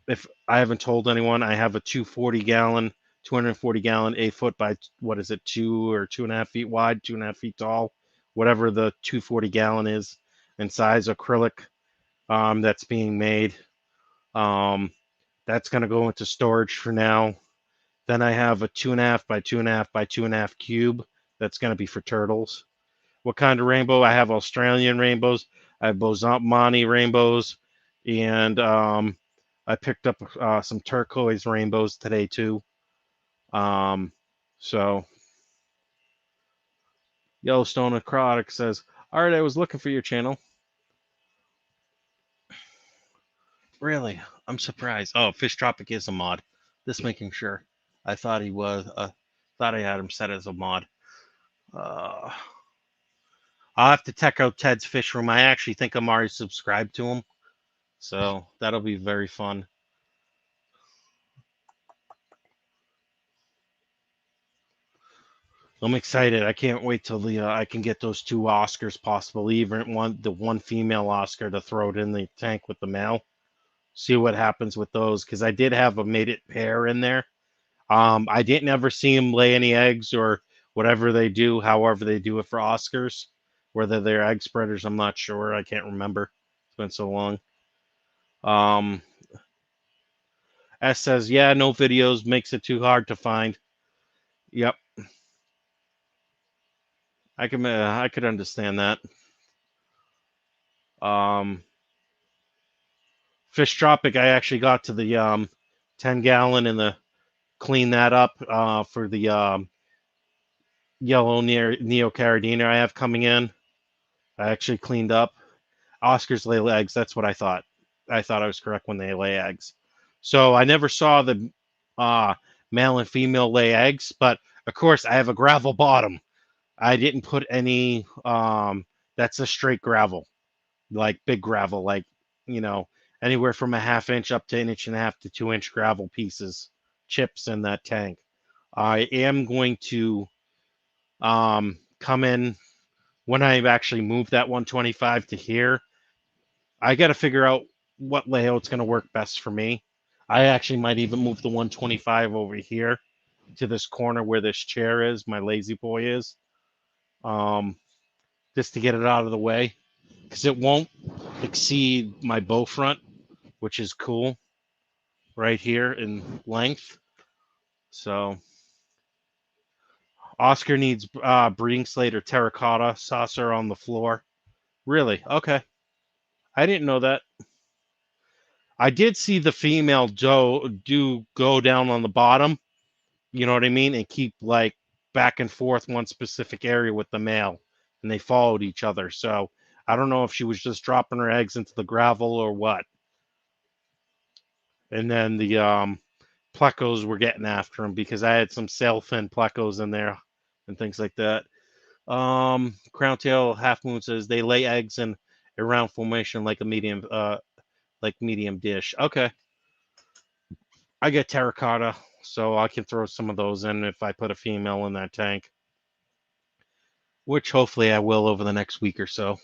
if I haven't told anyone, I have a 240-gallon, 240-gallon, 8 foot by, what is it, 2 or 2.5 feet wide, 2.5 feet tall, whatever the 240-gallon is in size, acrylic that's being made. That's going to go into storage for now. Then I have a 2.5 by 2.5 by 2.5 cube that's going to be for turtles. What kind of rainbow? I have Australian rainbows. I have Bosamani rainbows, and I picked up some turquoise rainbows today too. So Yellowstone Aquatics says, "All right, I was looking for your channel." Really, I'm surprised. Oh, Fish Tropic is a mod. Just making sure. I thought he was. Thought I had him set as a mod. Uh, I'll have to check out Ted's Fish Room. I actually think I'm already subscribed to him, so that'll be very fun. I'm excited. I can't wait till I can get those 2 Oscars possible. Even the one female Oscar to throw it in the tank with the male. See what happens with those, because I did have a mated pair in there. I didn't ever see them lay any eggs or whatever they do, however they do it for Oscars. Whether they're egg spreaders, I'm not sure. I can't remember. It's been so long. S says, yeah, no videos makes it too hard to find. Yep. I could understand that. Fish Tropic, I actually got to the 10-gallon and the clean that up for the yellow neocaridina I have coming in. I actually cleaned up. Oscars lay eggs. That's what I thought. I thought I was correct when they lay eggs. So I never saw the male and female lay eggs, but of course I have a gravel bottom. I didn't put any. That's a straight gravel, like big gravel, like anywhere from a 1/2 inch up to 1.5 to 2 inch gravel pieces, chips in that tank. I am going to come in when I actually move that 125 to here. I got to figure out what layout's going to work best for me. I actually might even move the 125 over here to this corner where this chair is, my lazy boy is, just to get it out of the way, because it won't exceed my bow front, which is cool, right here in length. So Oscar needs breeding slate or terracotta saucer on the floor. Really? Okay. I didn't know that. I did see the female do go down on the bottom, you know what I mean, and keep like back and forth one specific area with the male, and they followed each other. So I don't know if she was just dropping her eggs into the gravel or what. And then the Plecos were getting after him because I had some sailfin Plecos in there and things like that. Crown Tail Half Moon says they lay eggs in a round formation like a medium dish. Okay. I get terracotta, so I can throw some of those in if I put a female in that tank, which hopefully I will over the next week or so.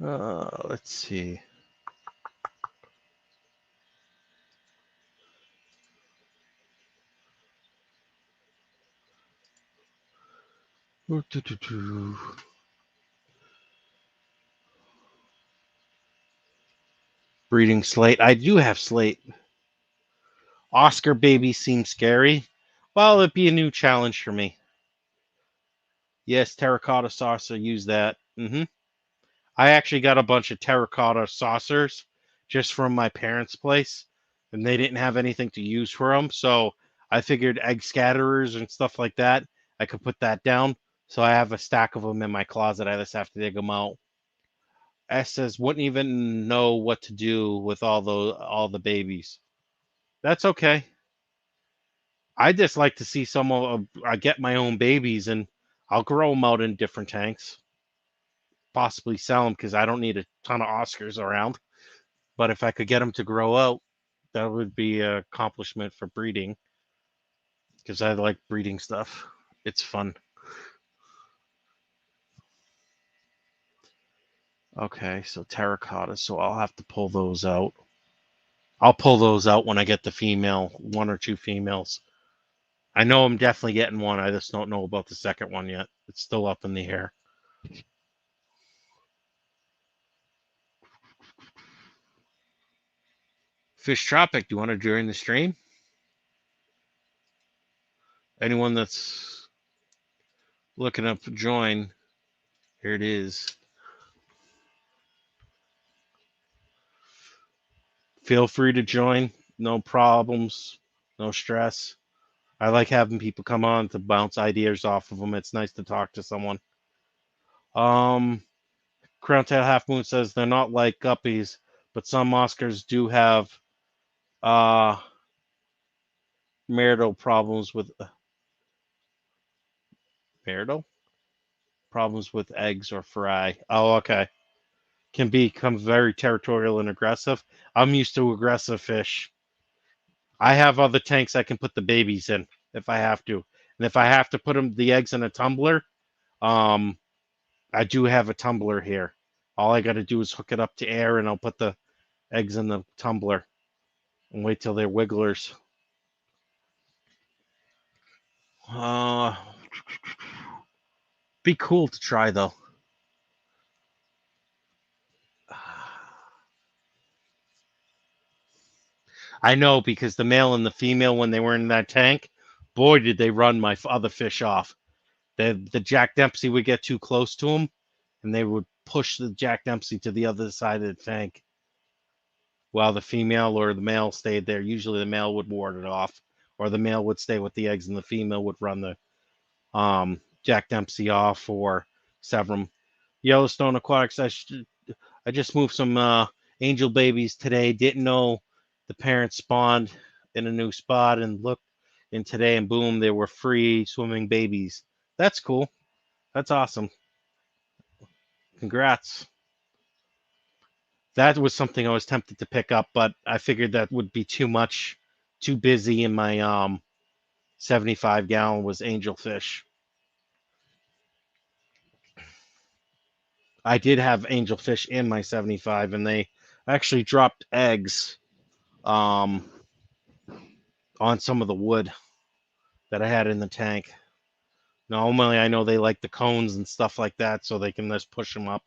Let's see. Breeding slate. I do have slate. Oscar baby seems scary. Well, it'd be a new challenge for me. Yes, terracotta saucer. Use that. I actually got a bunch of terracotta saucers just from my parents' place, and they didn't have anything to use for them. So I figured egg scatterers and stuff like that, I could put that down. So I have a stack of them in my closet. I just have to dig them out. S says wouldn't even know what to do with all the babies. That's okay. I just like to see some of I get my own babies and I'll grow them out in different tanks. Possibly sell them because I don't need a ton of Oscars around. But if I could get them to grow out, that would be an accomplishment for breeding because I like breeding stuff. It's fun. Okay, so terracotta. So I'll have to pull those out. I'll pull those out when I get the female, 1 or 2 females. I know I'm definitely getting one. I just don't know about the second one yet. It's still up in the air. Fish Tropic, do you want to join the stream? Anyone that's looking up to join, here it is. Feel free to join. No problems, no stress. I like having people come on to bounce ideas off of them. It's nice to talk to someone. Crowntail Half Moon says they're not like guppies, but some Oscars do have marital problems with eggs or fry. Oh, okay. Can become very territorial and aggressive. I'm used to aggressive fish. I have other tanks I can put the babies in if I have to. And if I have to put the eggs in a tumbler, I do have a tumbler here. All I got to do is hook it up to air, and I'll put the eggs in the tumbler and wait till they're wigglers. Be cool to try, though. I know, because the male and the female, when they were in that tank, boy, did they run my other fish off. The Jack Dempsey would get too close to them, and they would push the Jack Dempsey to the other side of the tank while the female or the male stayed there. Usually the male would ward it off, or the male would stay with the eggs, and the female would run the Jack Dempsey off or sever them. Yellowstone Aquatics, I just moved some angel babies today. Didn't know the parents spawned in a new spot, and looked in today, and boom, they were free swimming babies. That's cool. That's awesome. Congrats. That was something I was tempted to pick up, but I figured that would be too much, too busy in my 75 gallon was angelfish. I did have angelfish in my 75, and they actually dropped eggs on some of the wood that I had in the tank. Normally, I know they like the cones and stuff like that, so they can just push them up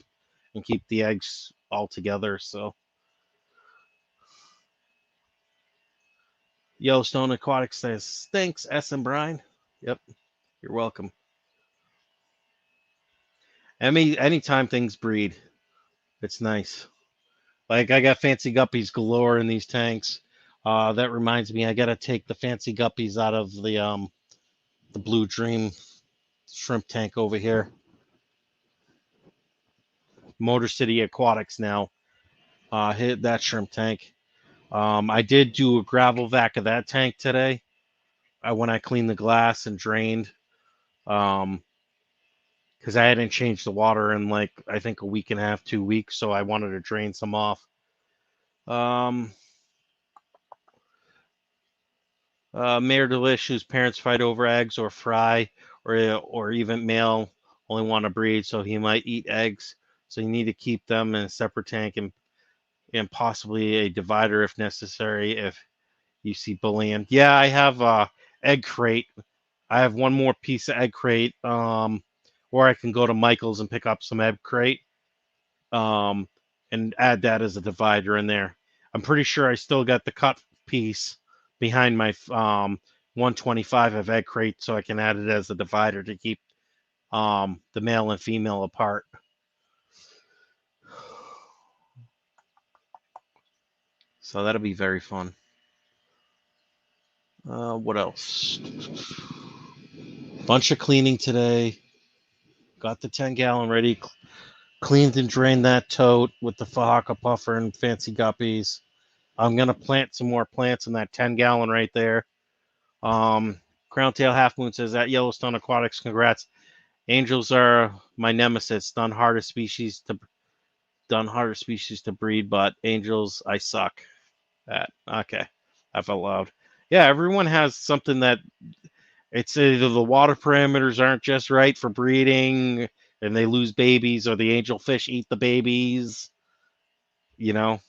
and keep the eggs all together. So, Yellowstone Aquatics says, thanks, S. and Brian. Yep, you're welcome. Anytime things breed, it's nice. Like, I got fancy guppies galore in these tanks. That reminds me, I gotta take the fancy guppies out of the Blue Dream shrimp tank over here. Motor City Aquatics now. Hit that shrimp tank. I did do a gravel vac of that tank today. When I cleaned the glass and drained, because I hadn't changed the water in, like, I think a week and a half, 2 weeks, so I wanted to drain some off. Mayor Delish, whose parents fight over eggs or fry, or even male only want to breed, so he might eat eggs. So you need to keep them in a separate tank, and possibly a divider if necessary if you see bullying. Yeah, I have egg crate. I have one more piece of egg crate, or I can go to Michael's and pick up some egg crate, and add that as a divider in there. I'm pretty sure I still got the cut piece behind my 125 of egg crate, so I can add it as a divider to keep the male and female apart. So that'll be very fun. What else? Bunch of cleaning today. Got the 10-gallon ready. Cleaned and drained that tote with the Fahaka puffer and fancy guppies. I'm going to plant some more plants in that 10-gallon right there. Crowntail Half Moon says, at Yellowstone Aquatics, congrats. Angels are my nemesis. Done harder species to breed, but angels I suck at. Okay, I felt loud. Yeah, everyone has something that it's either the water parameters aren't just right for breeding, and they lose babies, or the angelfish eat the babies, you know,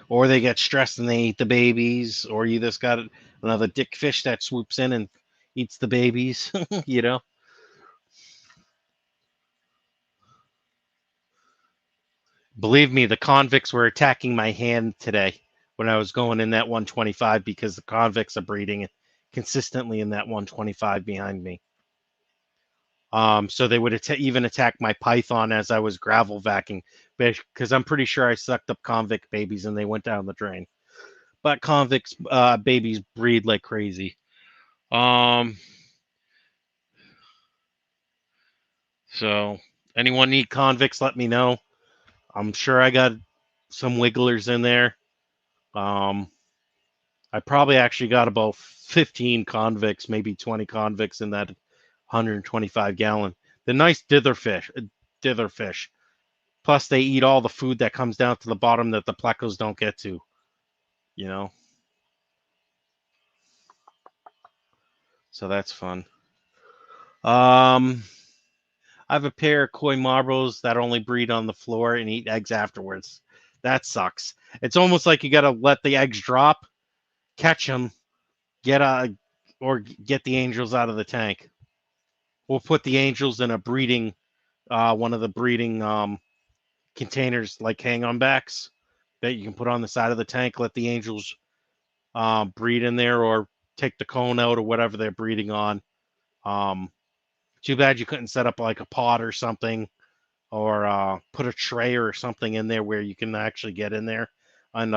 or they get stressed and they eat the babies, or you just got another dick fish that swoops in and eats the babies, you know. Believe me, the convicts were attacking my hand today when I was going in that 125 because the convicts are breeding consistently in that 125 behind me. So they would even attack my python as I was gravel vacuuming, because I'm pretty sure I sucked up convict babies and they went down the drain. But convicts babies breed like crazy. So anyone need convicts, let me know. I'm sure I got some wigglers in there. I probably actually got about 15 convicts, maybe 20 convicts in that 125 gallon. The nice dither fish. Plus, they eat all the food that comes down to the bottom that the plecos don't get to, you know? So that's fun. I have a pair of koi marbles that only breed on the floor and eat eggs afterwards. That sucks. It's almost like you got to let the eggs drop, catch them, get the angels out of the tank. We'll put the angels in a breeding, one of the breeding containers like hang-on backs that you can put on the side of the tank. Let the angels breed in there, or take the cone out or whatever they're breeding on. Too bad you couldn't set up like a pod or something, or put a tray or something in there where you can actually get in there. And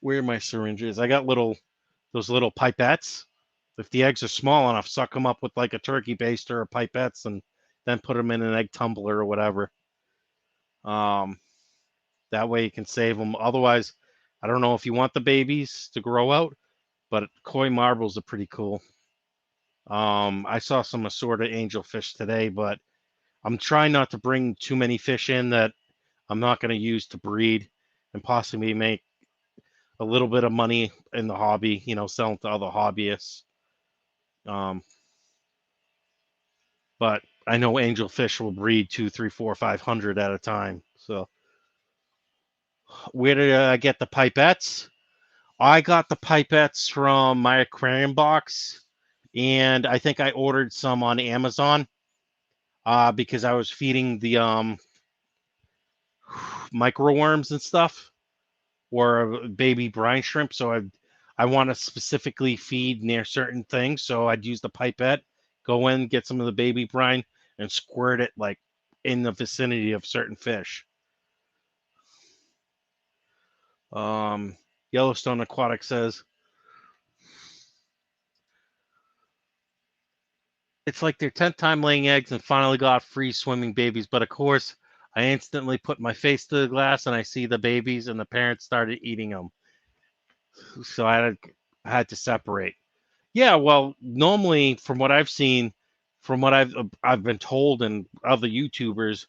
where are my syringes? I got those little pipettes. If the eggs are small enough, suck them up with like a turkey baster or pipettes, and then put them in an egg tumbler or whatever. That way you can save them. Otherwise, I don't know if you want the babies to grow out, but koi marbles are pretty cool. I saw some assorted angelfish today, but I'm trying not to bring too many fish in that I'm not going to use to breed and possibly make a little bit of money in the hobby, selling to other hobbyists. But I know angelfish will breed 2, 3, 4, 500 at a time. So where did I get the pipettes? I got the pipettes from my aquarium box, and I think I ordered some on Amazon because I was feeding the microworms and stuff, or baby brine shrimp. So I want to specifically feed near certain things. So I'd use the pipette, go in, get some of the baby brine, and squirt it like in the vicinity of certain fish. Yellowstone Aquatics says, it's like their 10th time laying eggs and finally got free swimming babies. But of course, I instantly put my face to the glass and I see the babies, and the parents started eating them. So I had to separate. Yeah, well, normally from what I've seen, from what I've been told, and other YouTubers,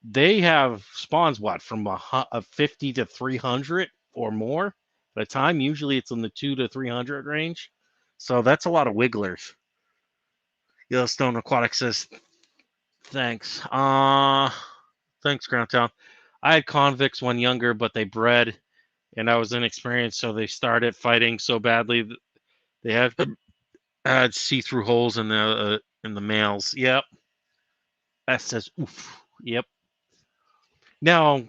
they have spawns from a 50 to 300 or more at a time. Usually it's in the 2 to 300 range. So that's a lot of wigglers. Yellowstone Aquatic says, thanks. Thanks, Groundtown. I had convicts when younger, but they bred, and I was inexperienced, so they started fighting so badly that they had see-through holes in the males. Yep. That says oof. Yep. Now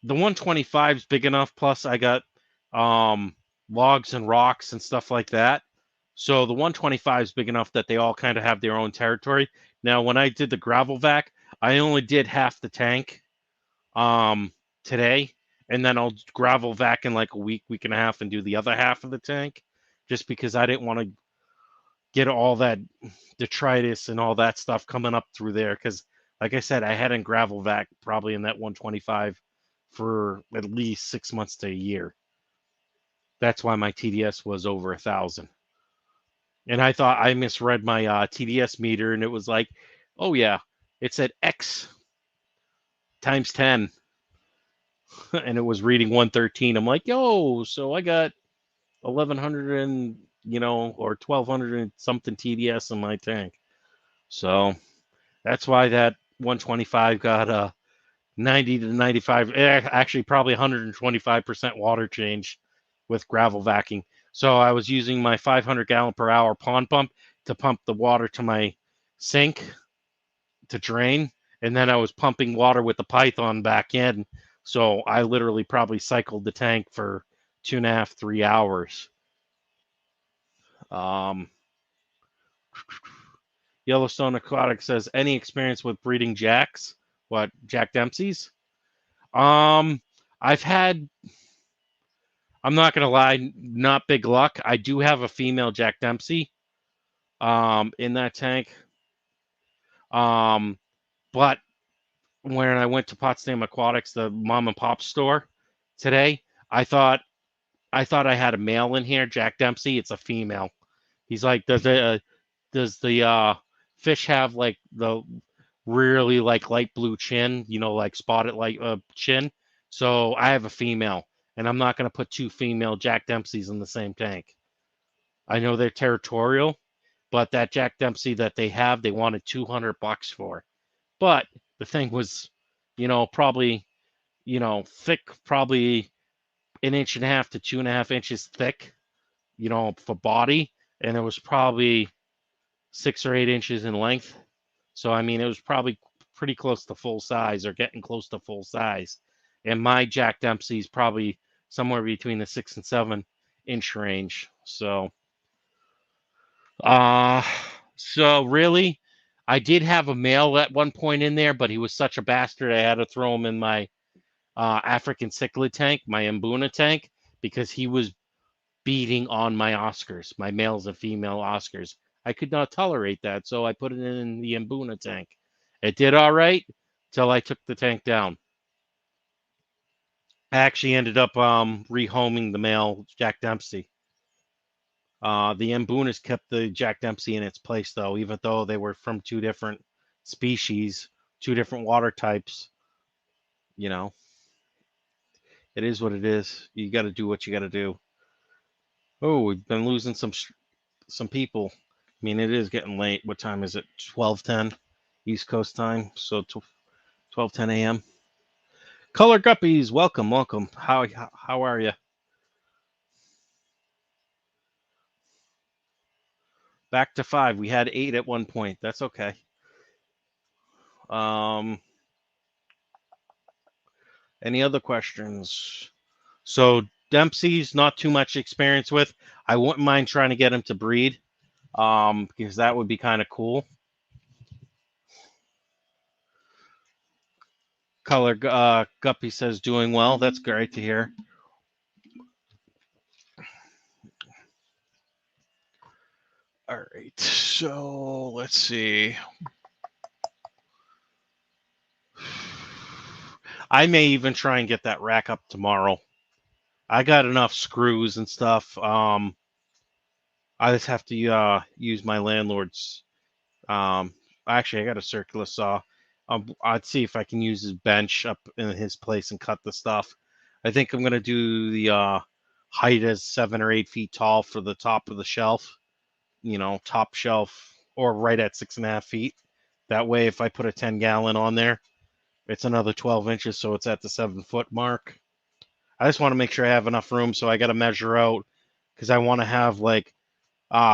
the 125 is big enough. Plus, I got logs and rocks and stuff like that. So the 125 is big enough that they all kind of have their own territory. Now, when I did the gravel vac, I only did half the tank today, and then I'll gravel vac in like a week and a half and do the other half of the tank, just because I didn't want to get all that detritus and all that stuff coming up through there. Because, like I said, I hadn't gravel vac probably in that 125 for at least 6 months to a year. That's why my TDS was over 1,000. And I thought I misread my TDS meter, and it was like, oh yeah, it said X times 10. And it was reading 113. I'm like, yo, so I got 1,100 and or 1200 and something TDS in my tank. So that's why that 125 got 90 to 95, actually probably 125% water change with gravel vacuum. So I was using my 500 gallon per hour pond pump to pump the water to my sink to drain. And then I was pumping water with the Python back in. So I literally probably cycled the tank for 2.5, 3 hours. Yellowstone Aquatics says, any experience with breeding jacks? What, Jack Dempsey's? I've had, I'm not gonna lie, not big luck. I do have a female Jack Dempsey in that tank. But when I went to Potsdam Aquatics, the mom and pop store today, I thought I had a male in here, Jack Dempsey. It's a female. He's like, does the fish have like the really like light blue chin, like spotted light chin? So I have a female, and I'm not gonna put two female Jack Dempseys in the same tank. I know they're territorial, but that Jack Dempsey that they have, they wanted $200 for. But the thing was, probably, thick, probably 1.5 to 2.5 inches thick, for body, and it was probably 6 or 8 inches in length. So I mean, it was probably pretty close to full size or getting close to full size. And my Jack Dempsey's probably somewhere between the 6 and 7 inch range. So really, I did have a male at one point in there, but he was such a bastard, I had to throw him in my African cichlid tank, my Mbuna tank, because he was beating on my Oscars, my males and female Oscars. I could not tolerate that, so I put it in the Mbuna tank. It did all right till I took the tank down. I actually ended up rehoming the male Jack Dempsey. The Mbunas kept the Jack Dempsey in its place, though, even though they were from two different species, two different water types. It is what it is. You got to do what you got to do. Oh, we've been losing some people. I mean, it is getting late. What time is it? 12:10 East Coast time. So 12:10 a.m. Color Guppies, welcome. How are you? Back to 5. We had 8 at one point. That's okay. Any other questions? So Dempsey's not too much experience with. I wouldn't mind trying to get him to breed, because that would be kind of cool. Color Guppy says doing well. That's great to hear. All right, so let's see. I may even try and get that rack up tomorrow. I got enough screws and stuff. I just have to use my landlord's. Actually, I got a circular saw. I'd see if I can use his bench up in his place and cut the stuff. I think I'm gonna do the height as 7 or 8 feet tall for the top of the shelf. Top shelf or right at 6.5 feet. That way, if I put a 10-gallon on there, it's another 12 inches, so it's at the 7-foot mark. I just want to make sure I have enough room, so I got to measure out because I want to have like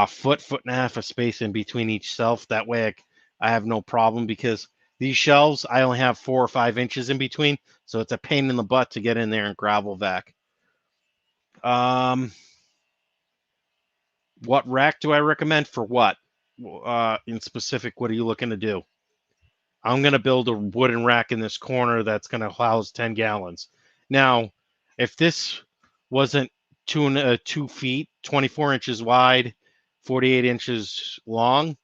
foot and a half of space in between each shelf. That way I have no problem because these shelves, I only have 4 or 5 inches in between, so it's a pain in the butt to get in there and gravel vac. What rack do I recommend for what? In specific, what are you looking to do? I'm going to build a wooden rack in this corner that's going to house 10 gallons. Now, if this wasn't 2 feet, 24 inches wide, 48 inches long,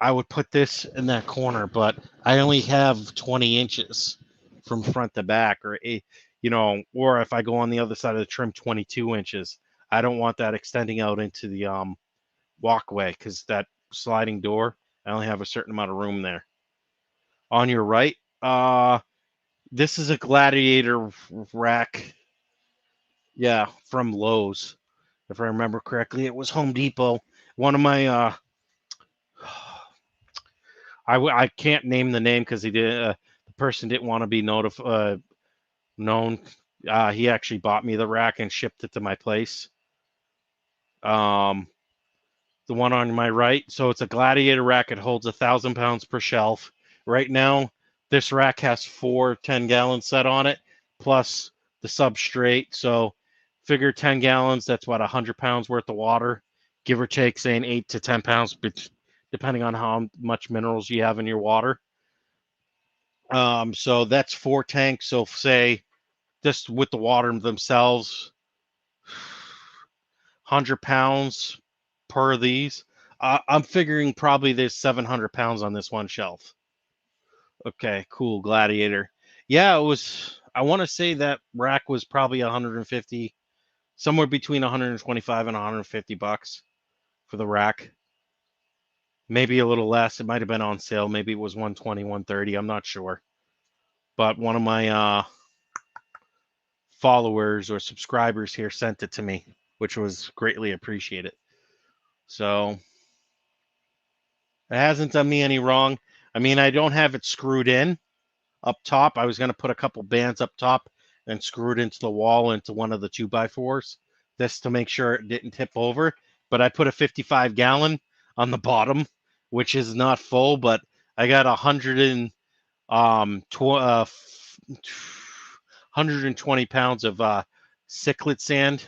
I would put this in that corner, but I only have 20 inches from front to back, or if I go on the other side of the trim, 22 inches. I don't want that extending out into the walkway because that sliding door, I only have a certain amount of room there. On your right, this is a Gladiator Rack. Yeah, from Lowe's. If I remember correctly, it was Home Depot. One of my I can't name the name because the person didn't want to be known. He actually bought me the rack and shipped it to my place. The one on my right. So it's a Gladiator rack. It holds 1,000 pounds per shelf. Right now, this rack has 4 10-gallon set on it, plus the substrate. So figure 10 gallons, that's what, 100 pounds worth of water, give or take, saying 8 to 10 pounds, depending on how much minerals you have in your water. So that's 4 tanks. So say just with the water themselves, 100 pounds per of these. I'm figuring probably there's 700 pounds on this one shelf. Okay, cool. Gladiator. Yeah, it was, I want to say that rack was probably 150, somewhere between 125 and 150 bucks for the rack. Maybe a little less. It might have been on sale. Maybe it was 120, 130. I'm not sure. But one of my followers or subscribers here sent it to me, which was greatly appreciated. So it hasn't done me any wrong. I mean, I don't have it screwed in up top. I was going to put a couple bands up top and screw it into the wall into one of the 2x4s just to make sure it didn't tip over. But I put a 55-gallon on the bottom, which is not full, but I got 120 pounds of cichlid sand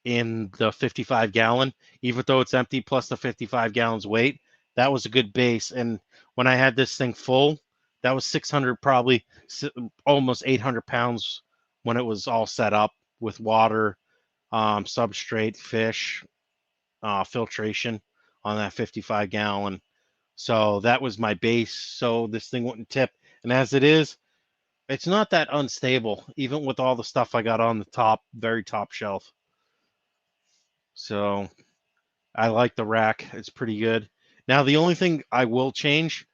in the 55-gallon, even though it's empty, plus the 55 gallons weight. That was a good base. And when I had this thing full, that was 600, probably almost 800 pounds when it was all set up with water, substrate, fish, filtration on that 55-gallon. So that was my base. So this thing wouldn't tip. And as it is, it's not that unstable, even with all the stuff I got on the top, very top shelf. So I like the rack. It's pretty good. Now, the only thing I will change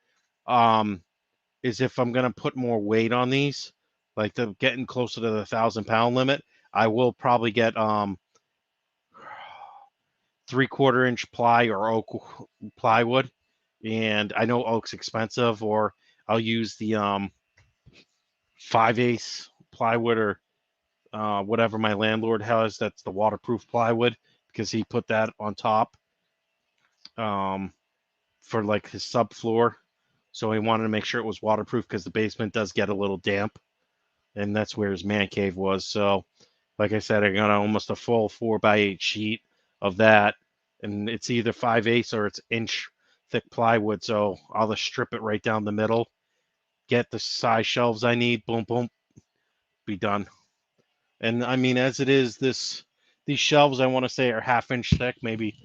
is if I'm going to put more weight on these, like the getting closer to the 1,000-pound limit, I will probably get 3/4 inch ply or oak plywood. And I know oak's expensive, or I'll use the 5/8 plywood or whatever my landlord has. That's the waterproof plywood, because he put that on top for like his subfloor. So he wanted to make sure it was waterproof because the basement does get a little damp, and that's where his man cave was. So, like I said, I got almost a full 4x8 sheet of that, and it's either 5/8 or it's inch thick plywood. So I'll just strip it right down the middle, get the size shelves I need, boom, boom, be done. And I mean, as it is, these shelves I want to say are 1/2 inch thick, maybe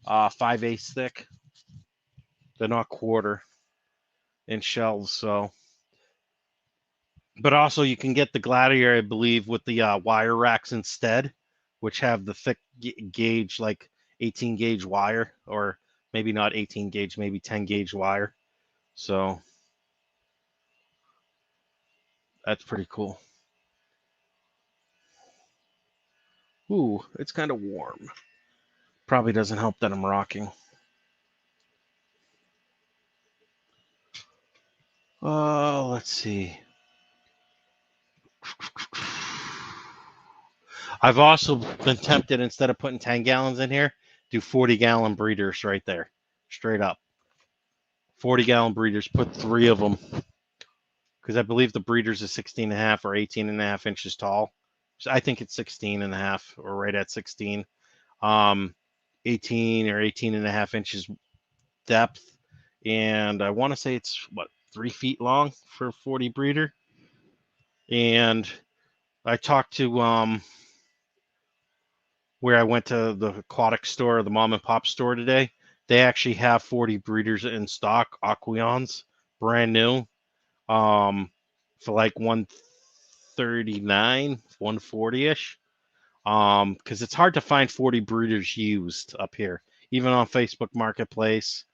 5/8 thick. They're not 1/4 inch shelves. So, but also you can get the Gladiator, I believe, with the wire racks instead, which have the thick gauge, like 18 gauge wire, or maybe not 18 gauge, maybe 10 gauge wire. So that's pretty cool. Ooh, it's kind of warm. Probably doesn't help that I'm rocking. Let's see. I've also been tempted, instead of putting 10 gallons in here, do 40-gallon breeders right there, straight up. 40-gallon breeders, put 3 of them, because I believe the breeders is 16.5 or 18.5 inches tall. So I think it's 16.5 or right at 16. 18 or 18.5 inches depth, and I want to say it's 3 feet long for a 40 breeder. And I talked to where I went to the aquatic store, the mom and pop store today. They actually have 40 breeders in stock, Aqueons, brand new, for like 139, 140-ish. Because it's hard to find 40 breeders used up here, even on Facebook Marketplace.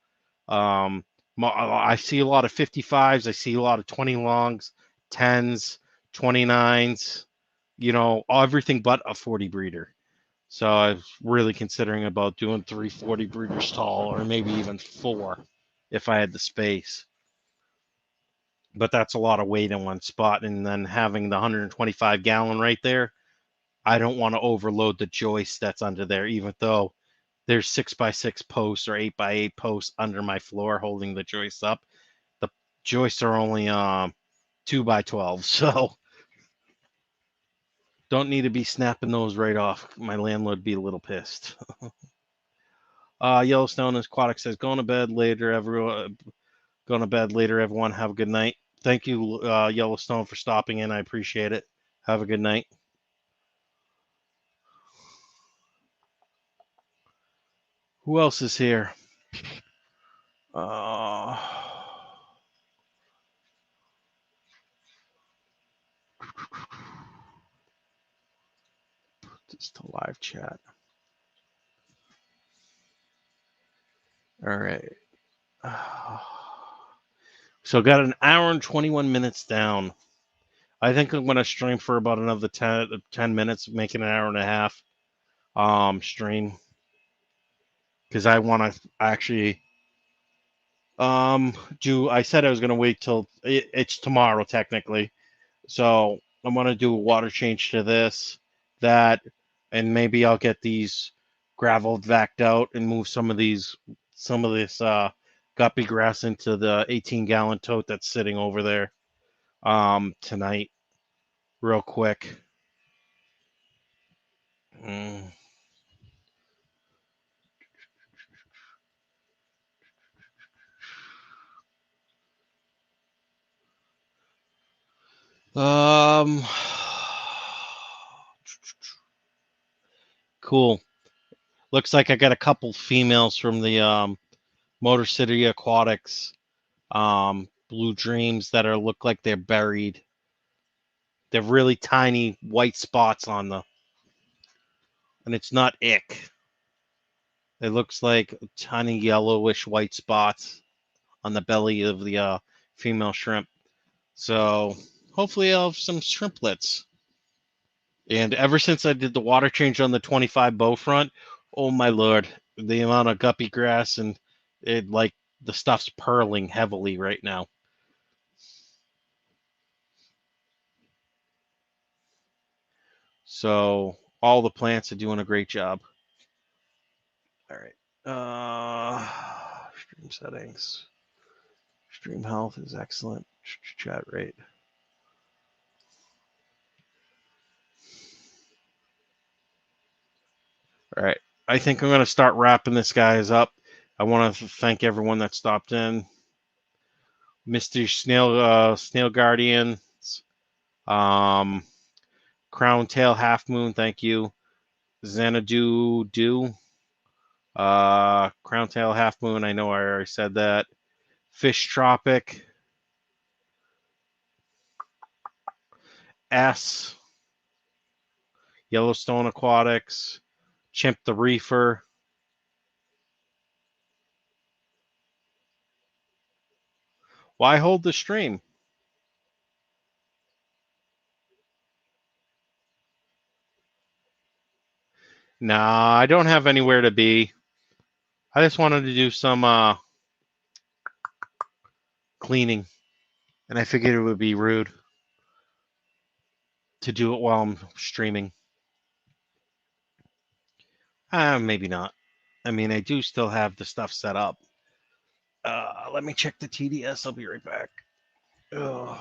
I see a lot of 55s. I see a lot of 20 longs, 10s, 29s, everything but a 40 breeder. So I was really considering about doing 340 breeders tall, or maybe even 4 if I had the space. But that's a lot of weight in one spot, and then having the 125 gallon right there, I don't want to overload the joist that's under there, even though there's 6x6 posts or 8x8 posts under my floor holding the joists up. The joists are only 2x12, so don't need to be snapping those right off. My landlord would be a little pissed. Yellowstone Aquatics says, going to bed later, everyone. Going to bed later, everyone. Have a good night. Thank you, Yellowstone, for stopping in. I appreciate it. Have a good night. Who else is here? Put this to live chat. All right. So got an hour and 21 minutes down. I think I'm going to stream for about another 10 minutes, making an hour and a half stream. Because I want to actually I said I was going to wait till it's tomorrow technically. So I'm going to do a water change to this, that, and maybe I'll get these gravel vacked out and move some of this guppy grass into the 18-gallon tote that's sitting over there tonight real quick. Mm. Cool. Looks like I got a couple females from the Motor City Aquatics Blue Dreams that look like they're buried. They're really tiny white spots on the, and it's not ick. It looks like tiny yellowish white spots on the belly of the female shrimp. So hopefully I'll have some shrimplets. And ever since I did the water change on the 25 bow front, oh my lord, the amount of guppy grass and it like the stuff's purling heavily right now. So all the plants are doing a great job. All right. Stream settings. Stream health is excellent. Chat rate. All right. I think I'm going to start wrapping this guys up. I want to thank everyone that stopped in. Mr. Snail Guardians, Crown Tail Half Moon, thank you. Xanadu Crown Tail Half Moon, I know I already said that. Fish Tropic, S, Yellowstone Aquatics, Chimp the Reefer. Why hold the stream? Nah, I don't have anywhere to be. I just wanted to do some cleaning, and I figured it would be rude to do it while I'm streaming. Maybe not. I mean, I do still have the stuff set up. Let me check the TDS. I'll be right back. Ugh.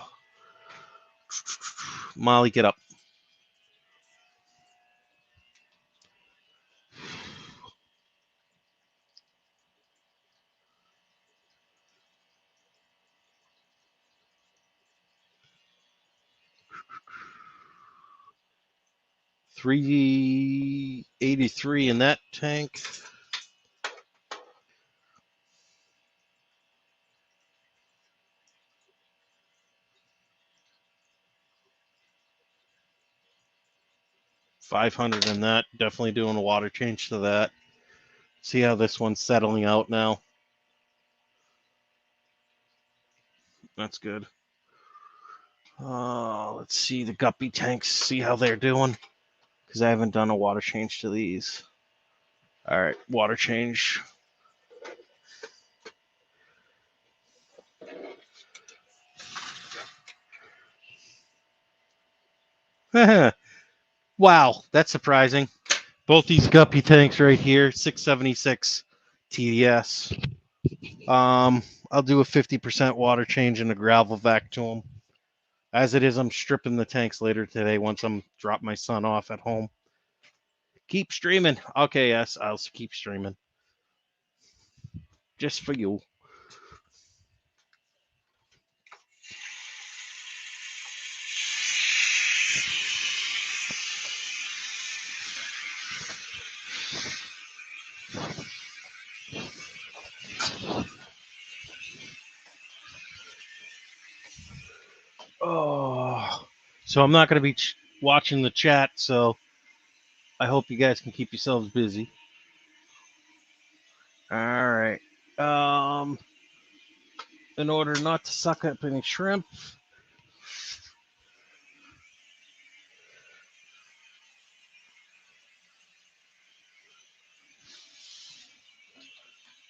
Molly, get up. $383 in that tank. $500 in that. Definitely doing a water change to that. See how this one's settling out now. That's good. Let's see the guppy tanks. See how they're doing. because I haven't done a water change to these. All right, water change. Wow, that's surprising. Both these guppy tanks right here, 676 TDS. I'll do a 50% water change and a gravel vac to them. As it is, I'm stripping the tanks later today once I'm drop my son off at home. Keep streaming. Okay, yes, I'll keep streaming. Just for you. Oh, so I'm not going to be watching the chat, so I hope you guys can keep yourselves busy. All right. In order not to suck up any shrimp,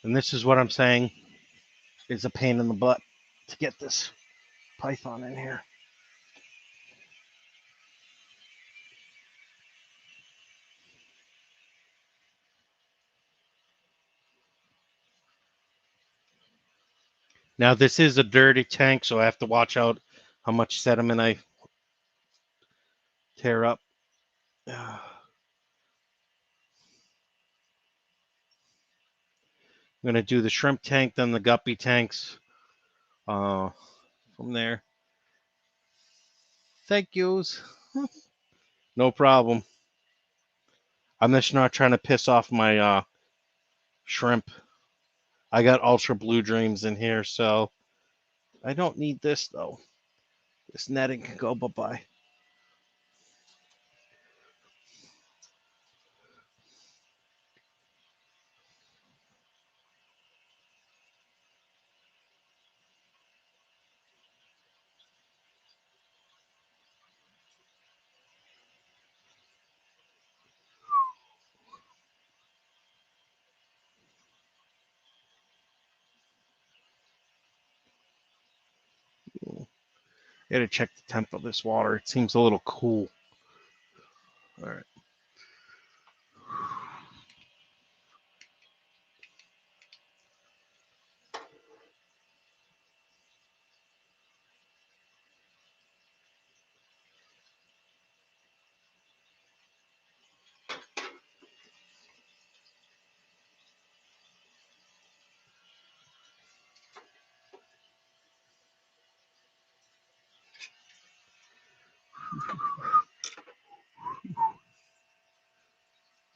and this is what I'm saying is a pain in the butt to get this python in here. Now, this is a dirty tank, so I have to watch out how much sediment I tear up. I'm going to do the shrimp tank, then the guppy tanks from there. Thank yous. No problem. I'm just not trying to piss off my shrimp. I got Ultra Blue Dreams in here, so I don't need this, though. This netting can go bye-bye. I gotta check the temp of this water. It seems a little cool. All right.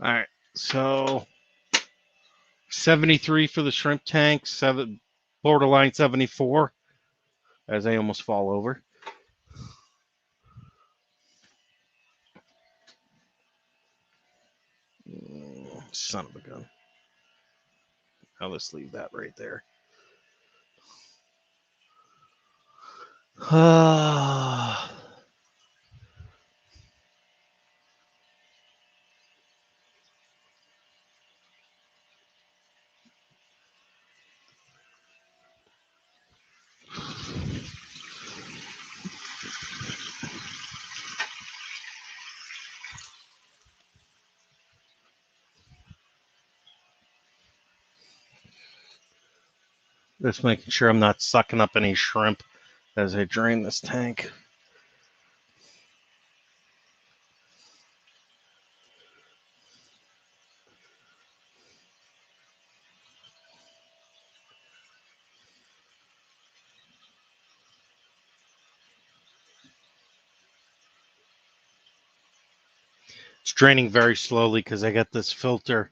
All right. So 73 for the shrimp tank, borderline 74, as I almost fall over. Son of a gun. Now let's leave that right there. Just making sure I'm not sucking up any shrimp as I drain this tank. It's draining very slowly because I got this filter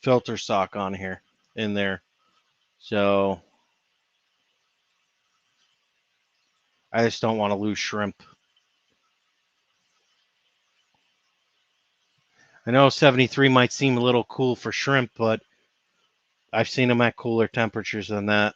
filter sock on here in there. So I just don't want to lose shrimp. I know 73 might seem a little cool for shrimp, but I've seen them at cooler temperatures than that.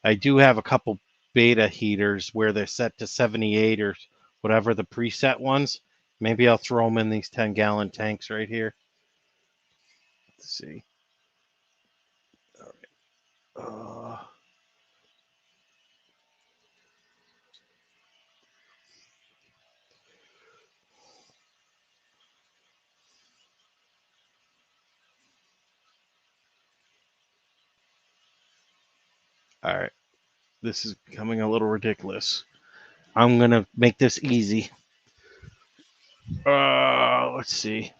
I do have a couple beta heaters where they're set to 78 or whatever the preset ones. Maybe I'll throw them in these 10-gallon tanks right here. Let's see. All right. All right. This is becoming a little ridiculous. I'm going to make this easy. Let's see.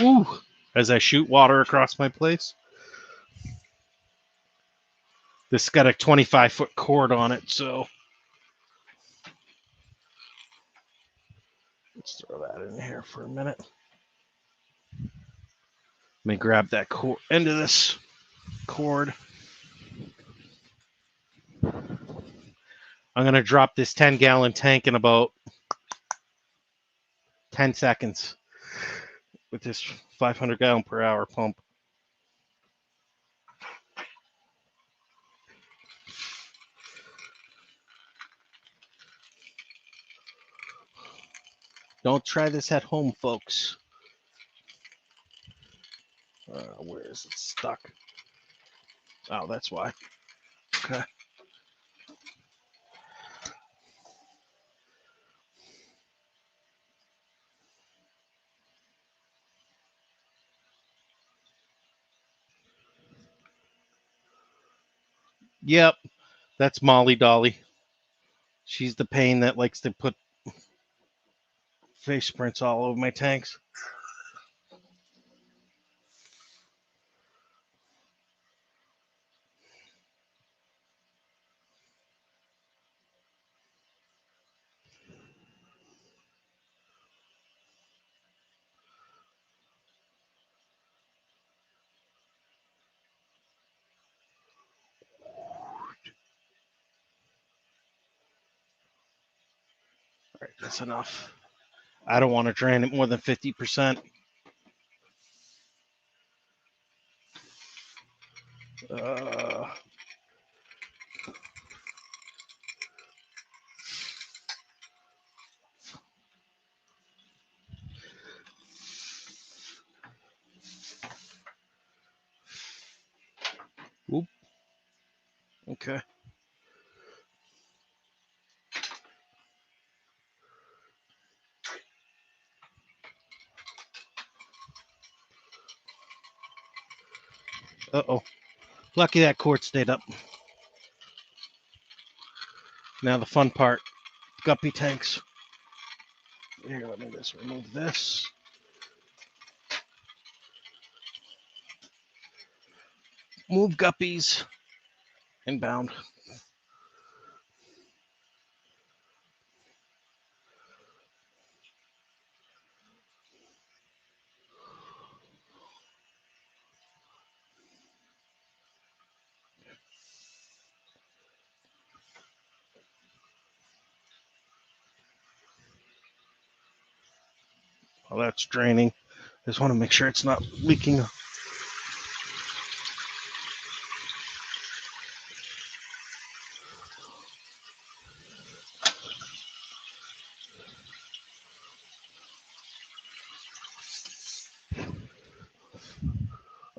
Ooh, as I shoot water across my place. This has got a 25-foot cord on it, so let's throw that in here for a minute. Let me grab that end of this cord. I'm going to drop this 10-gallon tank in about 10 seconds with this 500-gallon-per-hour pump. Don't try this at home, folks. Where is it stuck? Oh, that's why. Okay. Yep, that's Molly Dolly. She's the pain that likes to put face prints all over my tanks. All right, that's enough. I don't want to drain it more than 50%. Oop. Okay. Uh-oh. Lucky that cord stayed up. Now the fun part, guppy tanks. Here, let me just remove this. Move guppies. Inbound. Well, that's draining. Just want to make sure it's not leaking.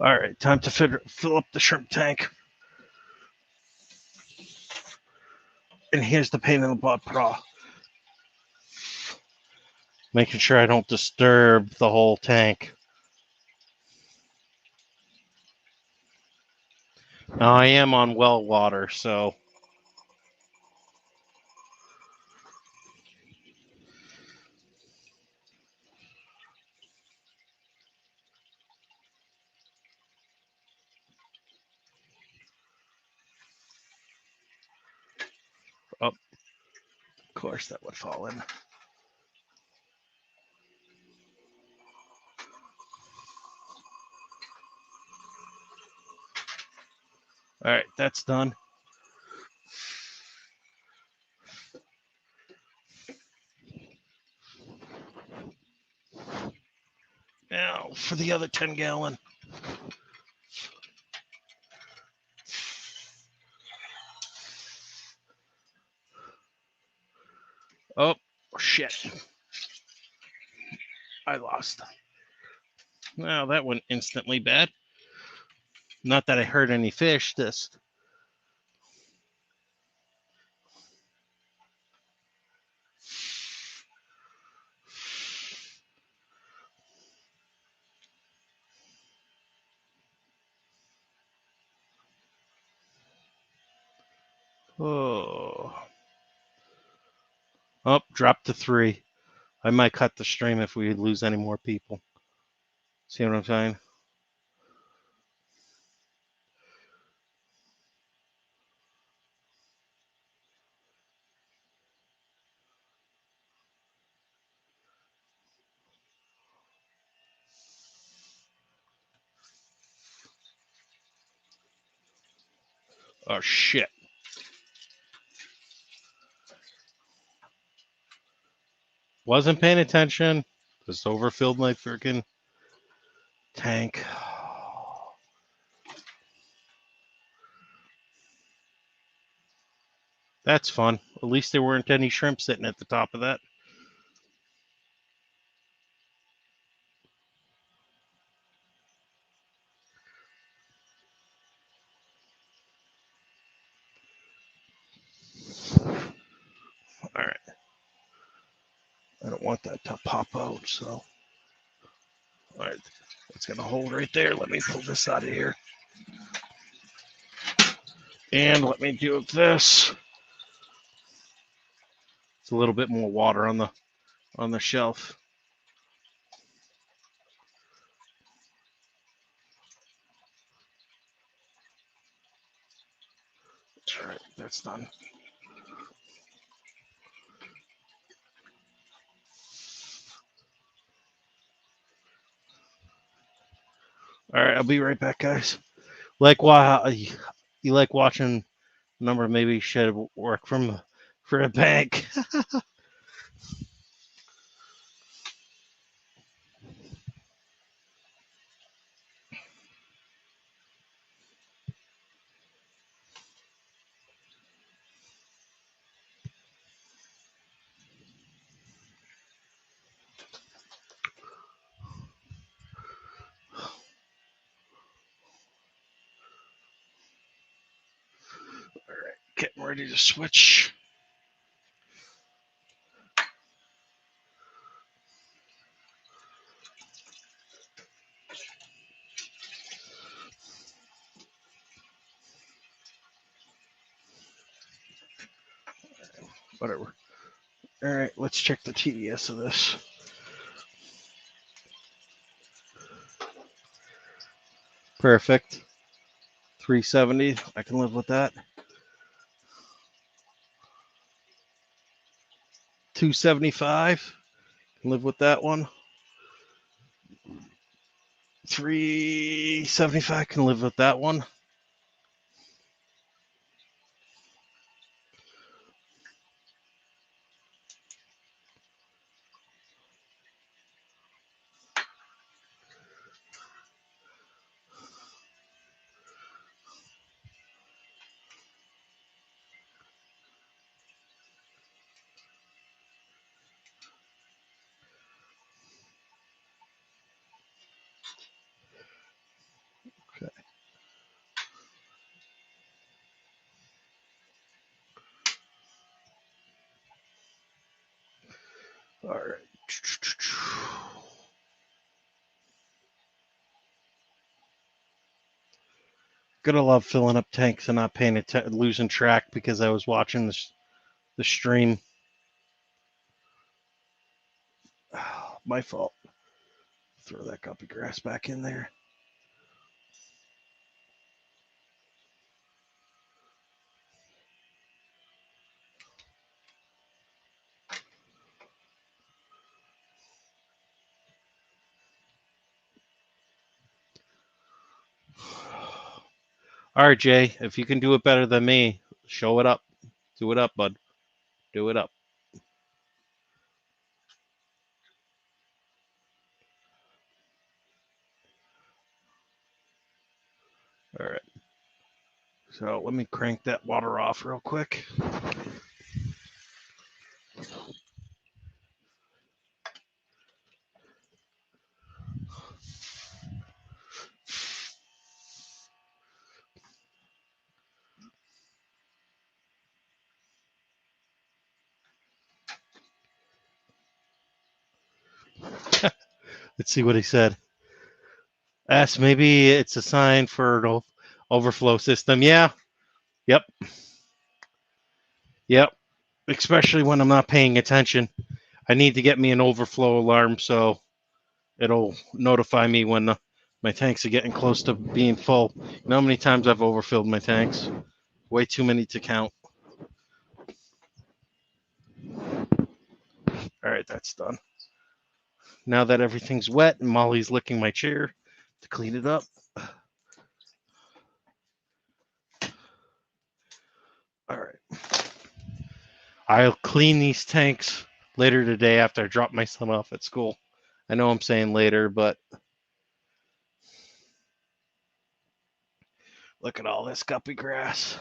All right, time to fill up the shrimp tank. And here's the pain in the butt pro. Making sure I don't disturb the whole tank. Now I am on well water, so of course that would fall in. All right, that's done. for the other 10-gallon. Oh, shit. I lost. Well, that went instantly bad. Not that I hurt any fish, just... Oh. Oh, dropped to 3. I might cut the stream if we lose any more people. See what I'm saying? Oh, shit. Wasn't paying attention. Just overfilled my freaking tank. That's fun. At least there weren't any shrimp sitting at the top of that. All right. I don't want that to pop out, so. All right. It's going to hold right there. Let me pull this out of here. And let me do this. It's a little bit more water on the shelf. All right, that's done. All right, I'll be right back, guys. Like, wow, you like watching a number of maybe should work for a bank. All right, getting ready to switch. Whatever. All right, let's check the TDS of this. Perfect. 370. I can live with that. 275. Can live with that one. 375. Can live with that one. Okay. All right. Gonna love filling up tanks and not paying attention, losing track because I was watching the stream. Oh, my fault. Throw that guppy grass back in there. All right, Jay, if you can do it better than me, show it up. Do it up, bud. Do it up. All right. So let me crank that water off real quick. Let's see what he said. Asked maybe it's a sign for an overflow system. Yeah. Yep. Yep. Especially when I'm not paying attention. I need to get me an overflow alarm so it'll notify me when my tanks are getting close to being full. You know how many times I've overfilled my tanks? Way too many to count. All right, that's done. Now that everything's wet and Molly's licking my chair to clean it up. All right. I'll clean these tanks later today after I drop my son off at school. I know I'm saying later, but look at all this guppy grass.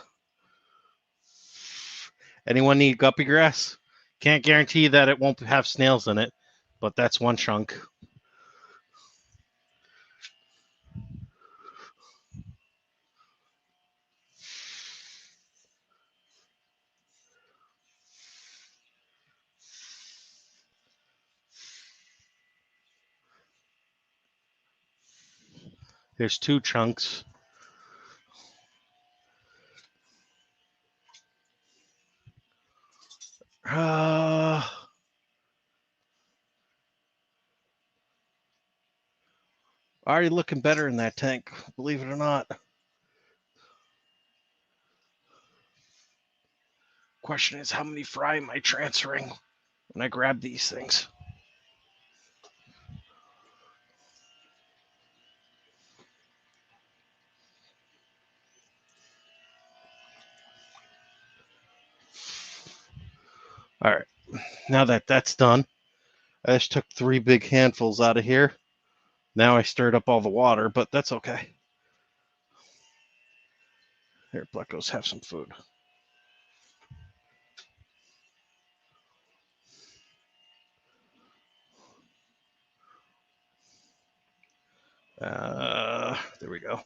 Anyone need guppy grass? Can't guarantee that it won't have snails in it, but that's one chunk. There's two chunks. Already looking better in that tank, believe it or not. Question is, how many fry am I transferring when I grab these things? All right, now that that's done, I just took 3 big handfuls out of here. Now I stirred up all the water, but that's okay. Here, Plecos, have some food. There we go.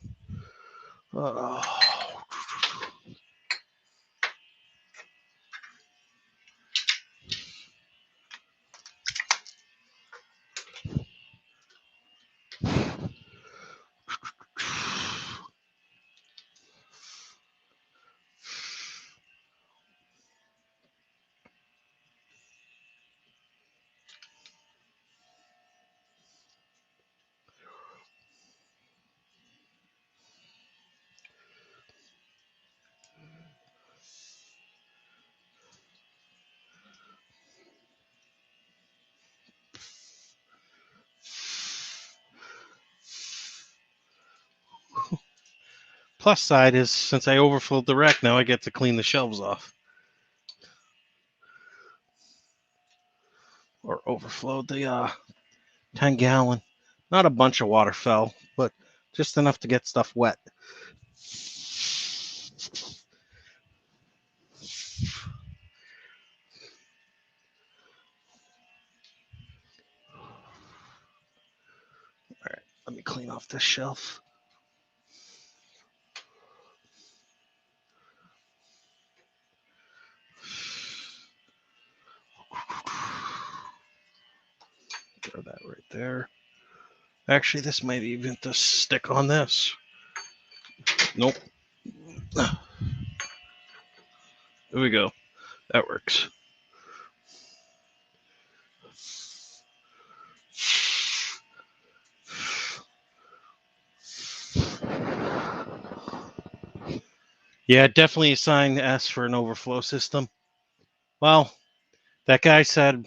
Plus side is, since I overfilled the rack, now I get to clean the shelves off. Or overflowed the 10-gallon. Not a bunch of water fell, but just enough to get stuff wet. All right, let me clean off this shelf. Throw that right there. Actually, this might even just stick on this. Nope. There we go. That works. Yeah, definitely a sign to ask for an overflow system. Well, that guy said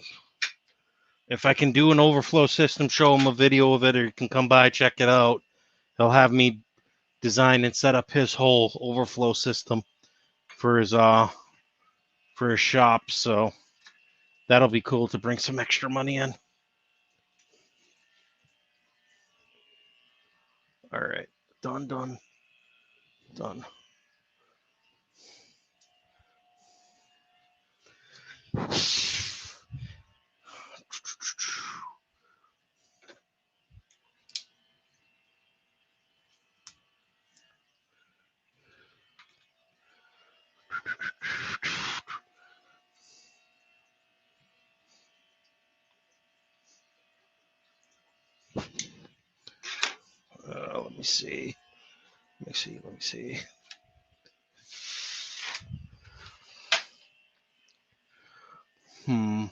if I can do an overflow system, show him a video of it, or he can come by, check it out. He'll have me design and set up his whole overflow system for his shop. So that'll be cool to bring some extra money in. All right, done. Done. Let me see. Let me see. Hmm.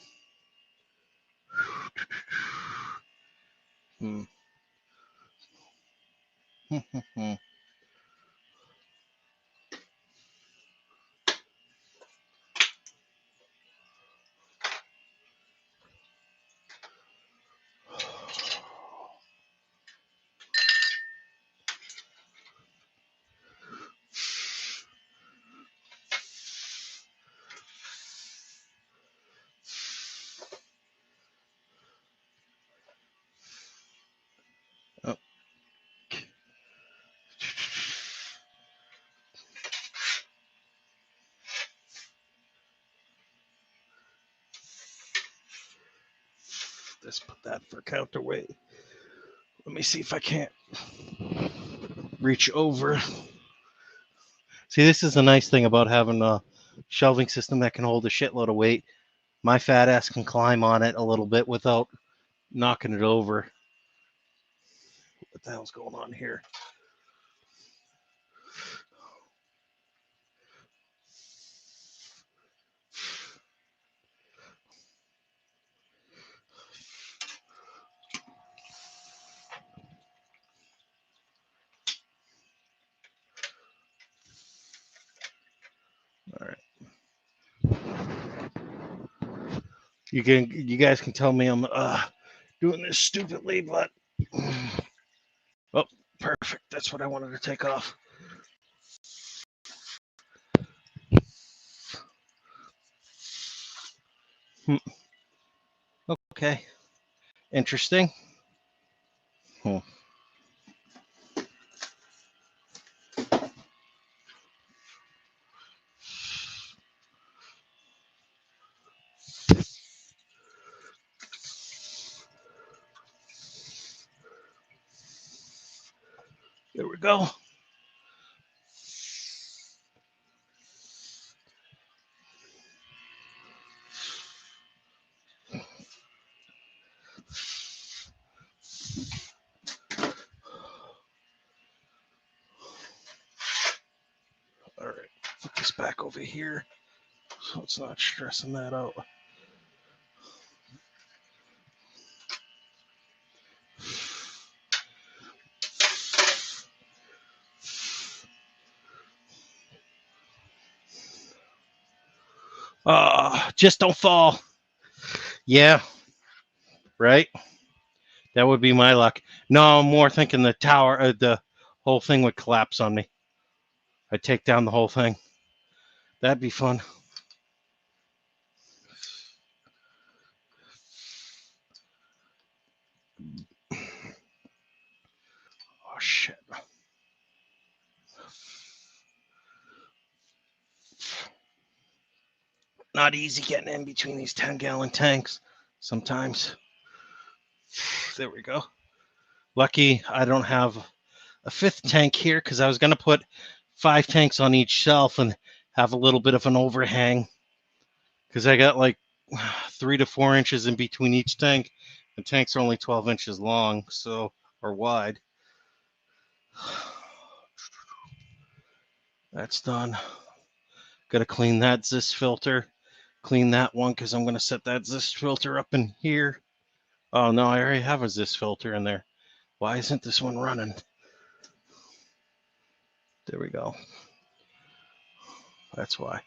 Oh. Just put that for counterweight. Let me see if I can't reach over. See, this is a nice thing about having a shelving system that can hold a shitload of weight. My fat ass can climb on it a little bit without knocking it over. What the hell's going on here? All right. You guys can tell me I'm doing this stupidly, but oh, perfect. That's what I wanted to take off. Okay. Interesting. All There we go. All right. Put this back over here so it's not stressing that out. Just don't fall. Yeah, right? That would be my luck. No, I'm more thinking the tower, the whole thing would collapse on me. I'd take down the whole thing. That'd be fun. Oh, shit. Not easy getting in between these 10-gallon tanks sometimes. There we go. Lucky I don't have a fifth tank here because I was going to put 5 tanks on each shelf and have a little bit of an overhang because I got like 3 to 4 inches in between each tank. The tanks are only 12 inches long, so or wide. That's done. Got to clean that Zist filter. Clean that one because I'm going to set that Zist filter up in here. Oh no, I already have a Zist filter in there. Why isn't this one running? There we go. That's why.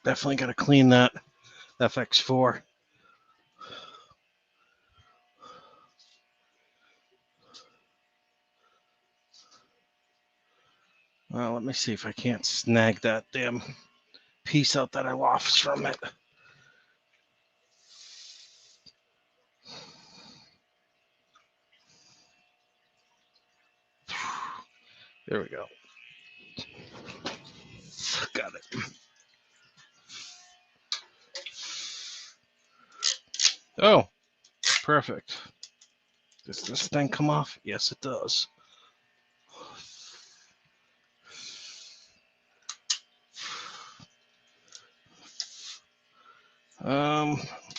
Definitely got to clean that FX4. Well, let me see if I can't snag that damn piece out that I lost from it. There we go. Got it. Oh, perfect. Does this thing come off? Yes, it does.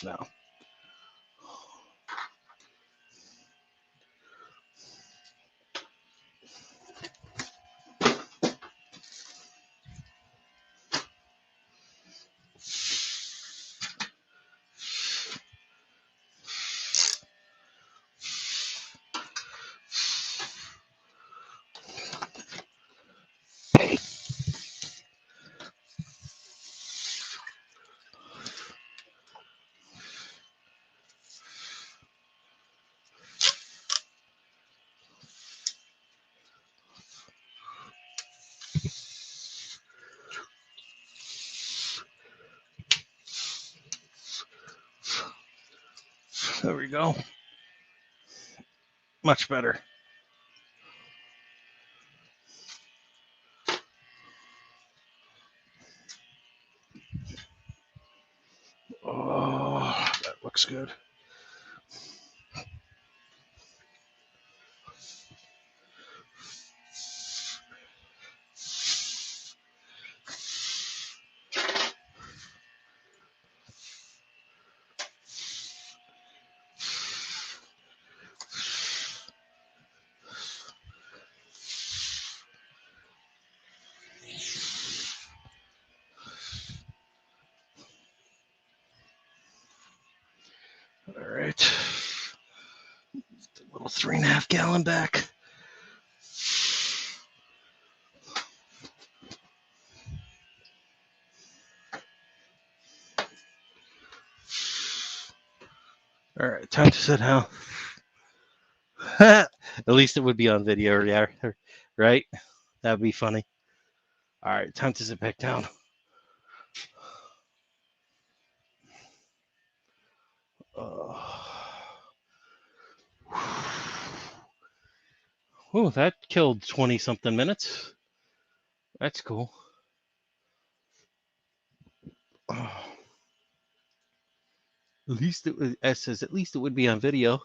No. There we go. Much better. Oh, that looks good. All right. The little 3.5 gallon back. All right, time to sit down. At least it would be on video, yeah, right? That'd be funny. All right, time to sit back down. Oh, that killed 20-something minutes. That's cool. At least it was, as says, at least it would be on video.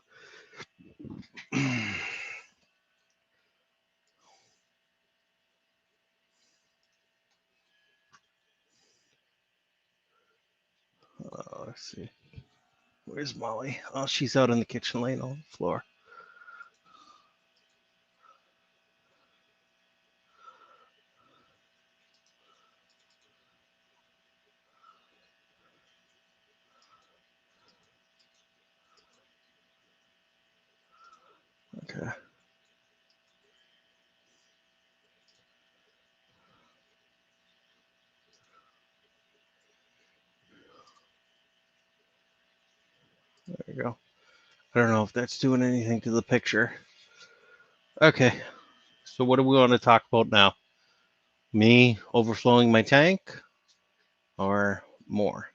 Let's see. Where's Molly? Oh, she's out in the kitchen laying on the floor. Okay. There you go. I don't know if that's doing anything to the picture. Okay. So what do we want to talk about now? Me overflowing my tank or more?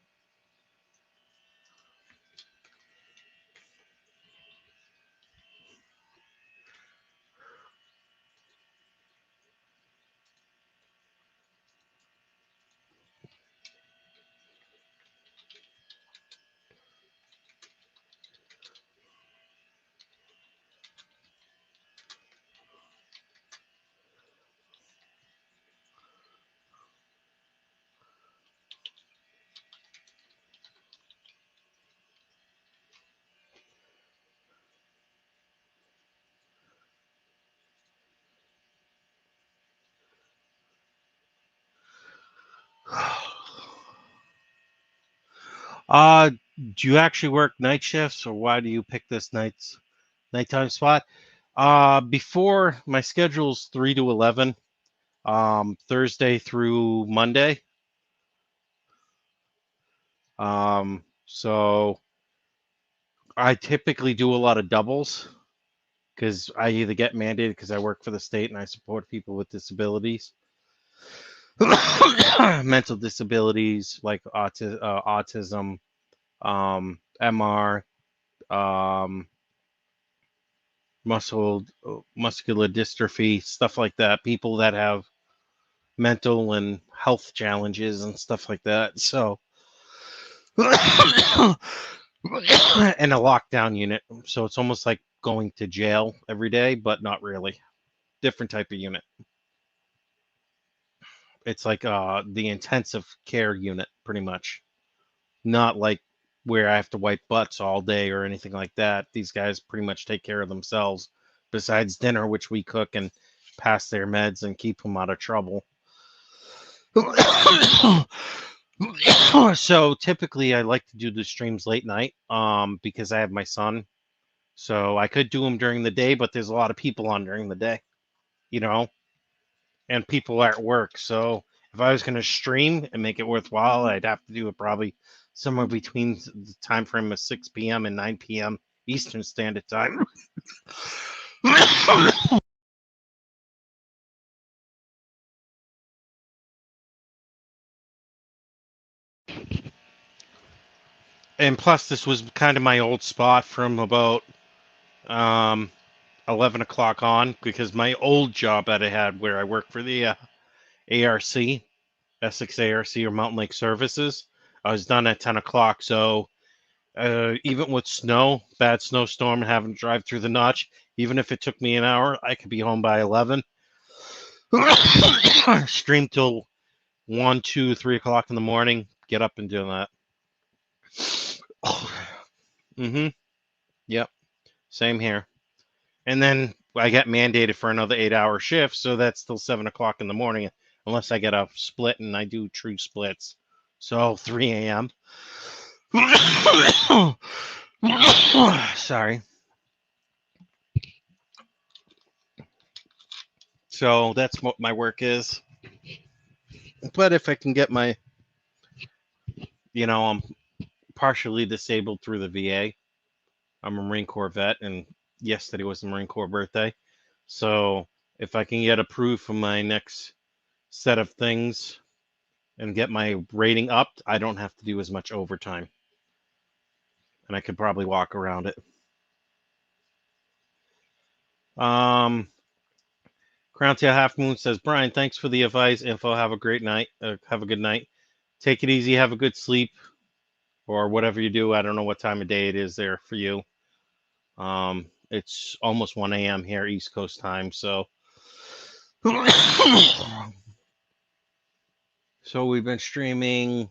Do you actually work night shifts, or why do you pick this nighttime spot? Before, my schedule's 3 to 11, Thursday through Monday. So I typically do a lot of doubles because I either get mandated because I work for the state and I support people with disabilities, mental disabilities like autism, MR, um, muscular dystrophy, stuff like that. People that have mental and health challenges and stuff like that. So, and a lockdown unit. So it's almost like going to jail every day, but not really. Different type of unit. It's like the intensive care unit, pretty much. Not like where I have to wipe butts all day or anything like that. These guys pretty much take care of themselves, besides dinner, which we cook and pass their meds and keep them out of trouble. So typically I like to do the streams late night because I have my son. So I could do them during the day, but there's a lot of people on during the day, you know, and people are at work. So if I was going to stream and make it worthwhile, I'd have to do it probably somewhere between the time frame of 6 p.m. and 9 p.m. Eastern Standard Time. And plus, this was kind of my old spot from about 11 o'clock on, because my old job that I had where I worked for the ARC, Essex ARC or Mountain Lake Services, I was done at 10 o'clock. So even with snow, bad snowstorm, and having to drive through the notch, even if it took me an hour, I could be home by 11. Stream till 1, 2, 3 o'clock in the morning. Get up and do that. Mm-hmm. Yep. Same here. And then I get mandated for another 8-hour shift, so that's till 7 o'clock in the morning, unless I get a split, and I do true splits. So 3 a.m. Sorry. So that's what my work is. But if I can get my, I'm partially disabled through the VA. I'm a Marine Corps vet, and yesterday was the Marine Corps birthday. So if I can get approved for my next set of things and get my rating up, I don't have to do as much overtime. And I could probably walk around it. Crown Tail Half Moon says, Brian, thanks for the advice, info. Have a great night. Have a good night. Take it easy. Have a good sleep, or whatever you do. I don't know what time of day it is there for you. It's almost 1 a.m. here, East Coast time. So, so we've been streaming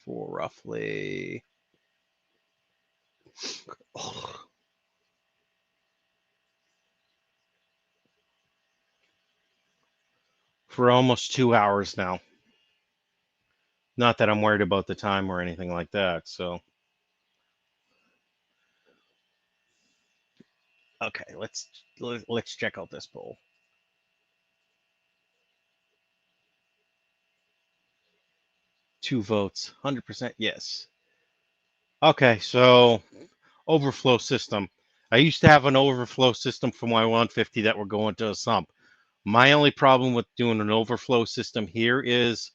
for roughly for almost 2 hours now. Not that I'm worried about the time or anything like that. So, okay, let's check out this poll. 2 votes, 100% yes. Okay, so overflow system. I used to have an overflow system for my 150 that were going to a sump. My only problem with doing an overflow system here is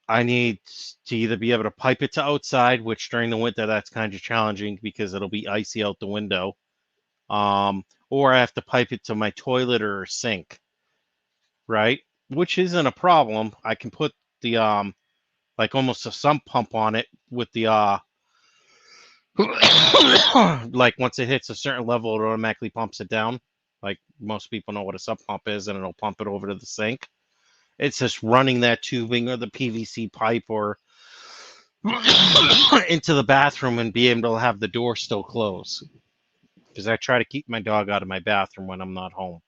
I need to either be able to pipe it to outside, which during the winter that's kind of challenging because it'll be icy out the window, or I have to pipe it to my toilet or sink, right? Which isn't a problem. I can put the like almost a sump pump on it with the like once it hits a certain level, it automatically pumps it down. Like most people know what a sump pump is, and it'll pump it over to the sink. It's just running that tubing or the PVC pipe or into the bathroom and be able to have the door still closed. Because I try to keep my dog out of my bathroom when I'm not home,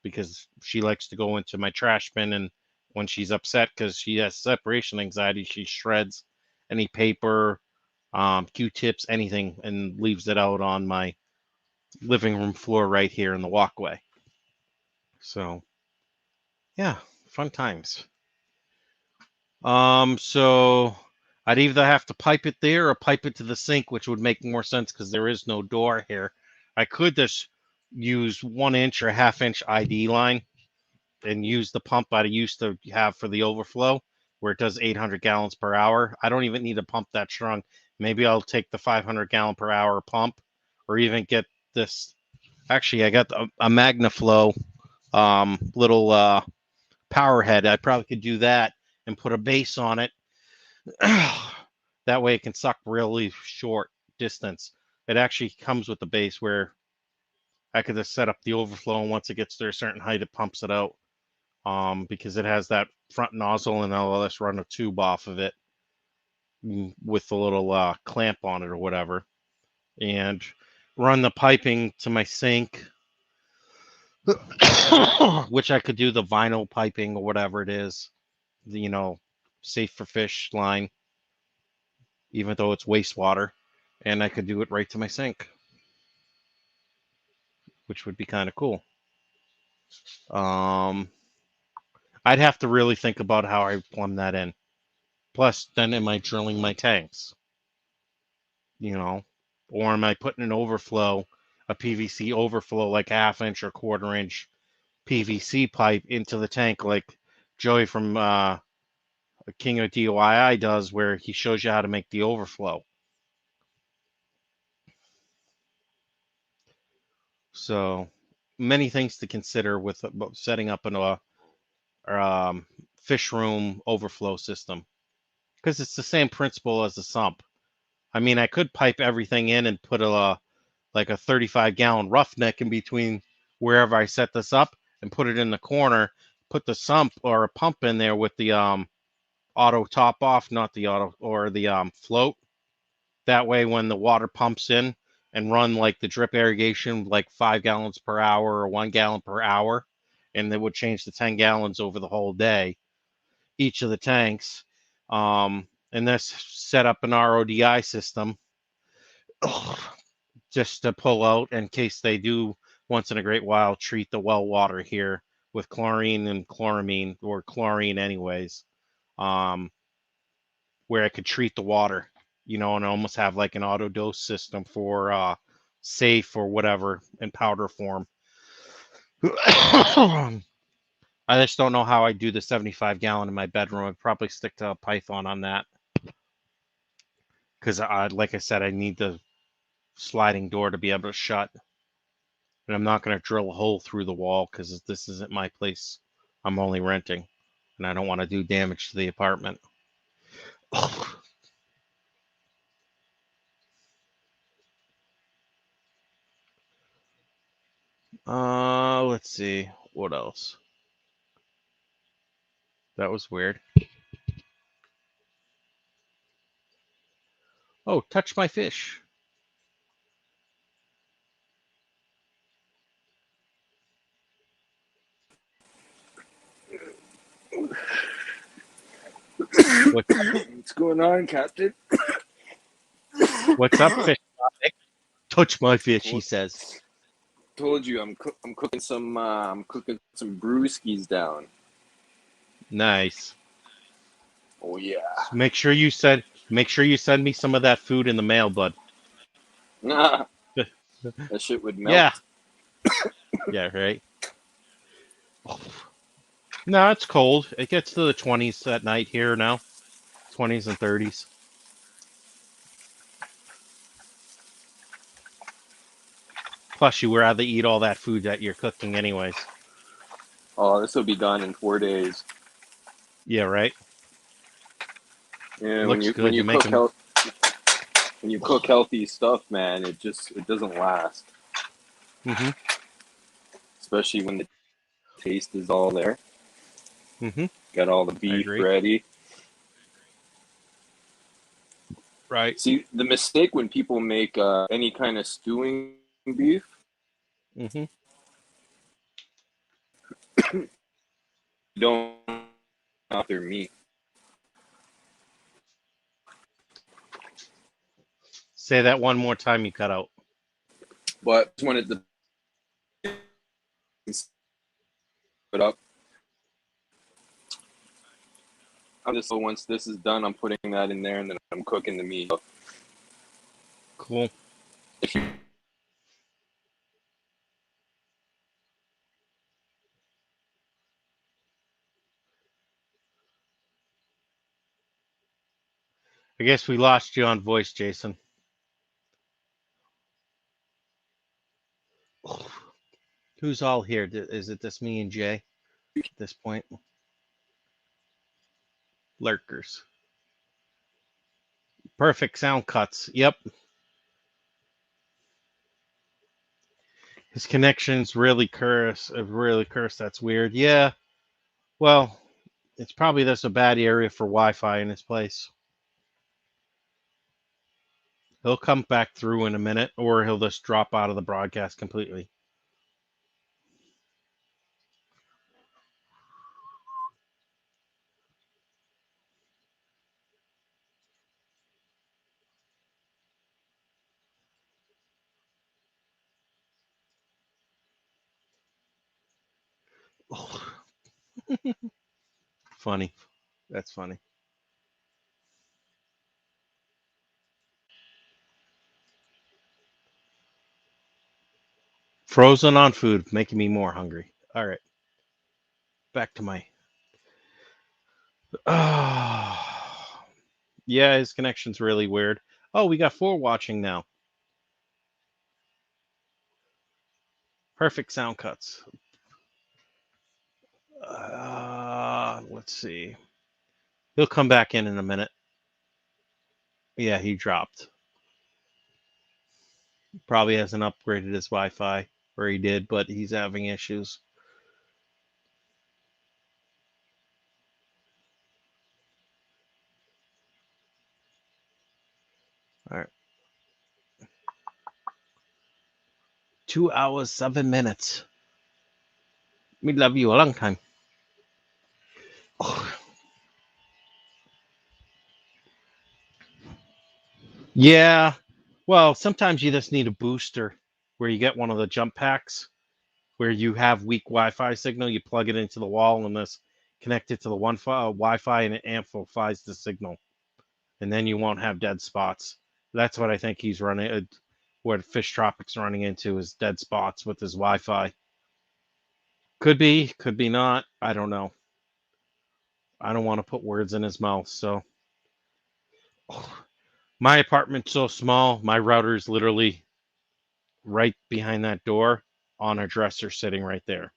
because she likes to go into my trash bin, and when she's upset because she has separation anxiety, she shreds any paper, Q-tips, anything, and leaves it out on my living room floor right here in the walkway. So Yeah, fun times. So I'd either have to pipe it there or pipe it to the sink, which would make more sense because there is no door here. I could just use 1 inch or ½ inch ID line and use the pump I used to have for the overflow where it does 800 gallons per hour. I don't even need a pump that strong. Maybe I'll take the 500 gallon per hour pump or even get this. Actually, I got a MagnaFlow little power head. I probably could do that and put a base on it. That way it can suck really short distance. It actually comes with the base where I could just set up the overflow, and once it gets to a certain height, it pumps it out. Because it has that front nozzle, and I'll just run a tube off of it with a little clamp on it or whatever, and run the piping to my sink, which I could do the vinyl piping or whatever it is, safe for fish line, even though it's wastewater, and I could do it right to my sink, which would be kind of cool. I'd have to really think about how I plumb that in. Plus, then am I drilling my tanks? Or am I putting an overflow, a PVC overflow, like ½ inch or 1/4 inch PVC pipe into the tank, like Joey from King of DIY does, where he shows you how to make the overflow. So many things to consider with setting up a fish room overflow system, because it's the same principle as the sump. I mean, I could pipe everything in and put like a 35-gallon roughneck in between wherever I set this up and put it in the corner, put the sump or a pump in there with the auto top off, not the auto or the float. That way, when the water pumps in and run like the drip irrigation, like 5 gallons per hour or 1 gallon per hour, and it would change to 10 gallons over the whole day, each of the tanks. And this set up an RODI system just to pull out in case they do once in a great while treat the well water here with chlorine and chloramine, or chlorine anyways, where I could treat the water, and almost have like an auto dose system for safe or whatever in powder form. I just don't know how I do the 75-gallon in my bedroom. I'd probably stick to a Python on that, because like I said, I need the sliding door to be able to shut. And I'm not going to drill a hole through the wall because this isn't my place. I'm only renting, and I don't want to do damage to the apartment. Let's see. What else? That was weird. Oh, touch my fish. What's going on, Captain? What's up, fish? Touch my fish, he says. Told you I'm cooking some brewskis down. Nice. Oh yeah. So make sure you send me some of that food in the mail, bud. Nah, that shit would melt. Yeah. Yeah, right. No, it's cold. It gets to the 20s at night here now. 20s and 30s. Plus, you would rather eat all that food that you're cooking anyways. Oh, this will be done in 4 days. Yeah, right. Yeah, Looks good. when you cook making... when you cook healthy stuff, man, it doesn't last. Mm-hmm. Especially when the taste is all there. Mm-hmm. Got all the beef ready. Right. See, the mistake when people make any kind of stewing beef. Mm-hmm. Don't out their meat. Say that one more time, you cut out. But just wanted to put up So once this is done, I'm putting that in there, and then I'm cooking the meat. Cool. I guess we lost you on voice, Jason. Who's all here? Is it just me and Jay at this point? Lurkers. Perfect sound cuts. Yep. His connection's really cursed. That's weird. Yeah. Well, it's probably just a bad area for Wi-Fi in his place. He'll come back through in a minute, or he'll just drop out of the broadcast completely. Oh. Funny. That's funny. Frozen on food, making me more hungry. All right. Back to my... Yeah, his connection's really weird. Oh, we got 4 watching now. Perfect sound cuts. Let's see. He'll come back in a minute. Yeah, he dropped. Probably hasn't upgraded his Wi-Fi, or he did, but he's having issues. All right. 2 hours, 7 minutes. We love you a long time. Oh. Yeah. Well, sometimes you just need a booster where you get one of the jump packs where you have weak Wi-Fi signal. You plug it into the wall and this connect it to the Wi-Fi, and it amplifies the signal. And then you won't have dead spots. That's what I think he's running. What Fish Tropics running into is dead spots with his Wi-Fi. Could be not. I don't know. I don't want to put words in his mouth. So, my apartment's so small. My router is literally right behind that door on a dresser sitting right there.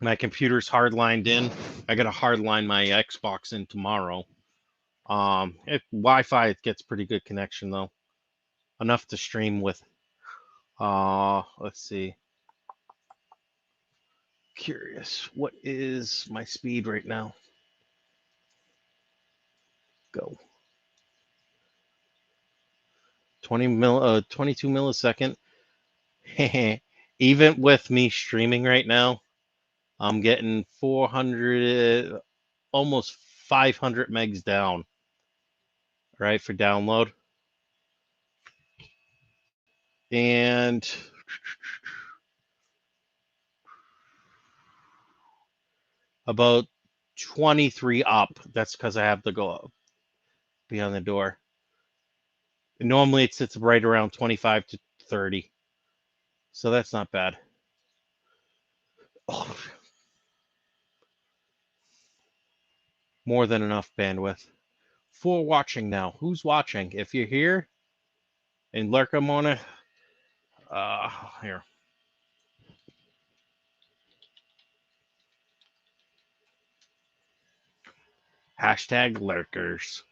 My computer's hardlined in. I got to hardline my Xbox in tomorrow. Wi-Fi, it gets pretty good connection though, enough to stream with. Let's see. Curious, what is my speed right now? Go. 22 millisecond. Even with me streaming right now, I'm getting 400, almost 500 megs down. Right, for download. And about 23 up. That's because I have to go up beyond the door. And normally it sits right around 25 to 30. So that's not bad. Oh. More than enough bandwidth. 4 watching now. Who's watching? If you're here and lurk, I'm on it. Here. Hashtag lurkers.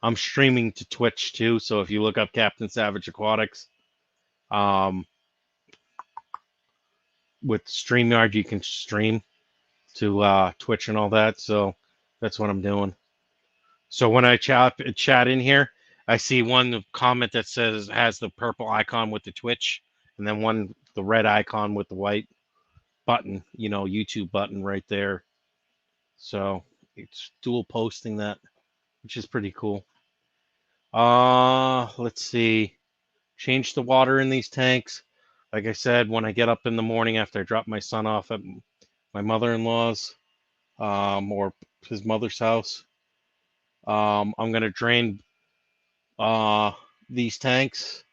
I'm streaming to Twitch too, so if you look up Captain Savage Aquatics, with StreamYard you can stream to Twitch and all that. So that's what I'm doing. So when I chat in here, I see one comment that has the purple icon with the Twitch, and then one the red icon with the white button, YouTube button right there. So it's dual posting that, which is pretty cool. Let's see. Change the water in these tanks. Like I said, when I get up in the morning after I drop my son off at my mother-in-law's or his mother's house, I'm going to drain these tanks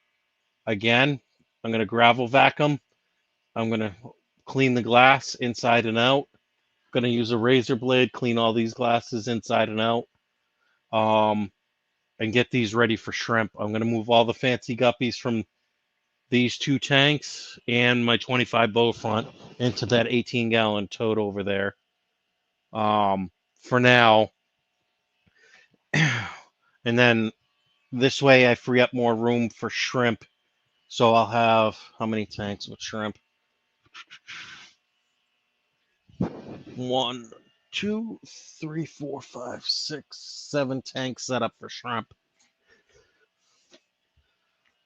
again. I'm going to gravel vac them. I'm going to clean the glass inside and out. I'm going to use a razor blade, clean all these glasses inside and out, and get these ready for shrimp. I'm going to move all the fancy guppies from these 2 tanks and my 25 bow front into that 18-gallon tote over there. For now. And then this way I free up more room for shrimp. So I'll have how many tanks with shrimp? 1, 2, 3, 4, 5, 6, 7 tanks set up for shrimp.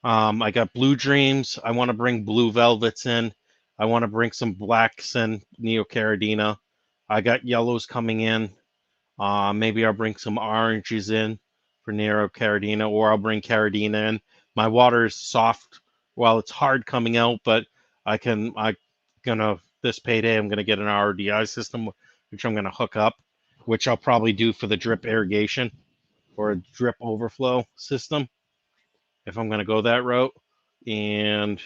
I got blue dreams. I want to bring blue velvets in. I want to bring some blacks in, neocaridina. I got yellows coming in. Maybe I'll bring some oranges in for neocaridina, or I'll bring caridina in. My water is soft. Well, it's hard coming out, but this payday, I'm gonna get an RDI system, which I'm gonna hook up, which I'll probably do for the drip irrigation or a drip overflow system if I'm gonna go that route. And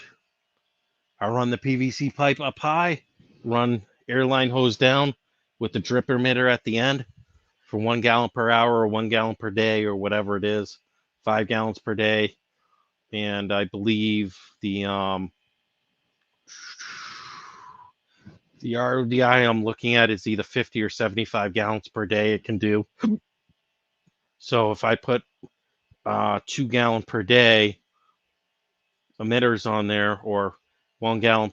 I run the PVC pipe up high, run airline hose down with the drip emitter at the end for 1 gallon per hour or 1 gallon per day or whatever it is, 5 gallons per day. And I believe the RDI I'm looking at is either 50 or 75 gallons per day it can do. So if I put 2 gallon per day emitters on there, or 1 gallon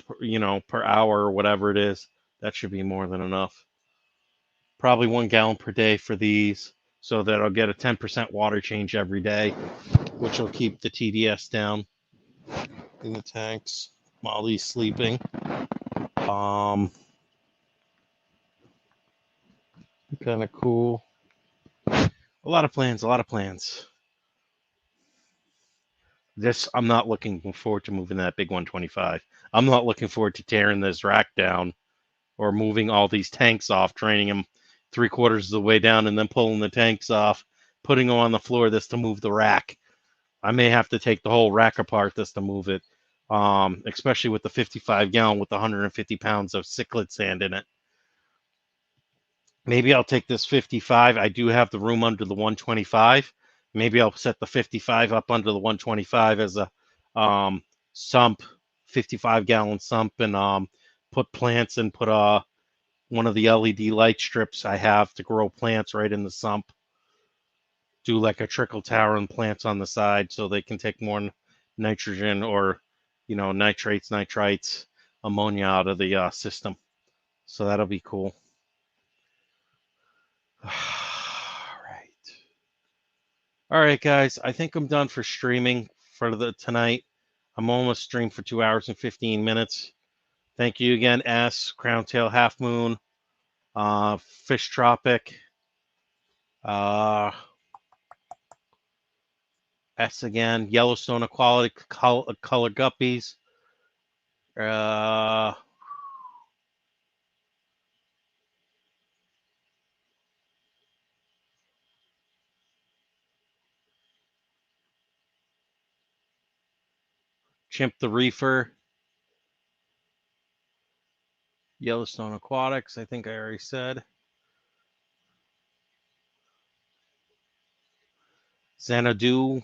per hour or whatever it is, that should be more than enough. Probably 1 gallon per day for these, so that I'll get a 10% water change every day, which will keep the TDS down in the tanks while he's sleeping. Kind of cool. A lot of plans. I'm not looking forward to moving that big 125. I'm not looking forward to tearing this rack down or moving all these tanks off, draining them 3/4 of the way down, and then pulling the tanks off, putting them on the floor just to move the rack. I may have to take the whole rack apart just to move it, especially with the 55 gallon with 150 pounds of cichlid sand in it. Maybe I'll take this 55. I do have the room under the 125. Maybe I'll set the 55 up under the 125 as a sump, 55 gallon sump, and put plants and put one of the LED light strips I have to grow plants right in the sump. Do like a trickle tower and plants on the side so they can take more nitrogen or, nitrates, nitrites, ammonia out of the system. So that'll be cool. All right, guys. I think I'm done for streaming for tonight. I'm almost streamed for 2 hours and 15 minutes. Thank you again, S, Crown Tail Half Moon, Fish Tropic, S again, Yellowstone Aquatic Color Guppies, Chimp the Reefer, Yellowstone Aquatics, I think I already said. Xanadu,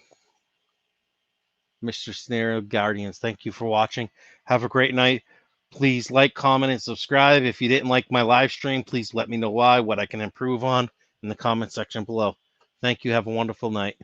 Mr. Snare Guardians, thank you for watching. Have a great night. Please like, comment, and subscribe. If you didn't like my live stream, please let me know why, what I can improve on in the comment section below. Thank you. Have a wonderful night.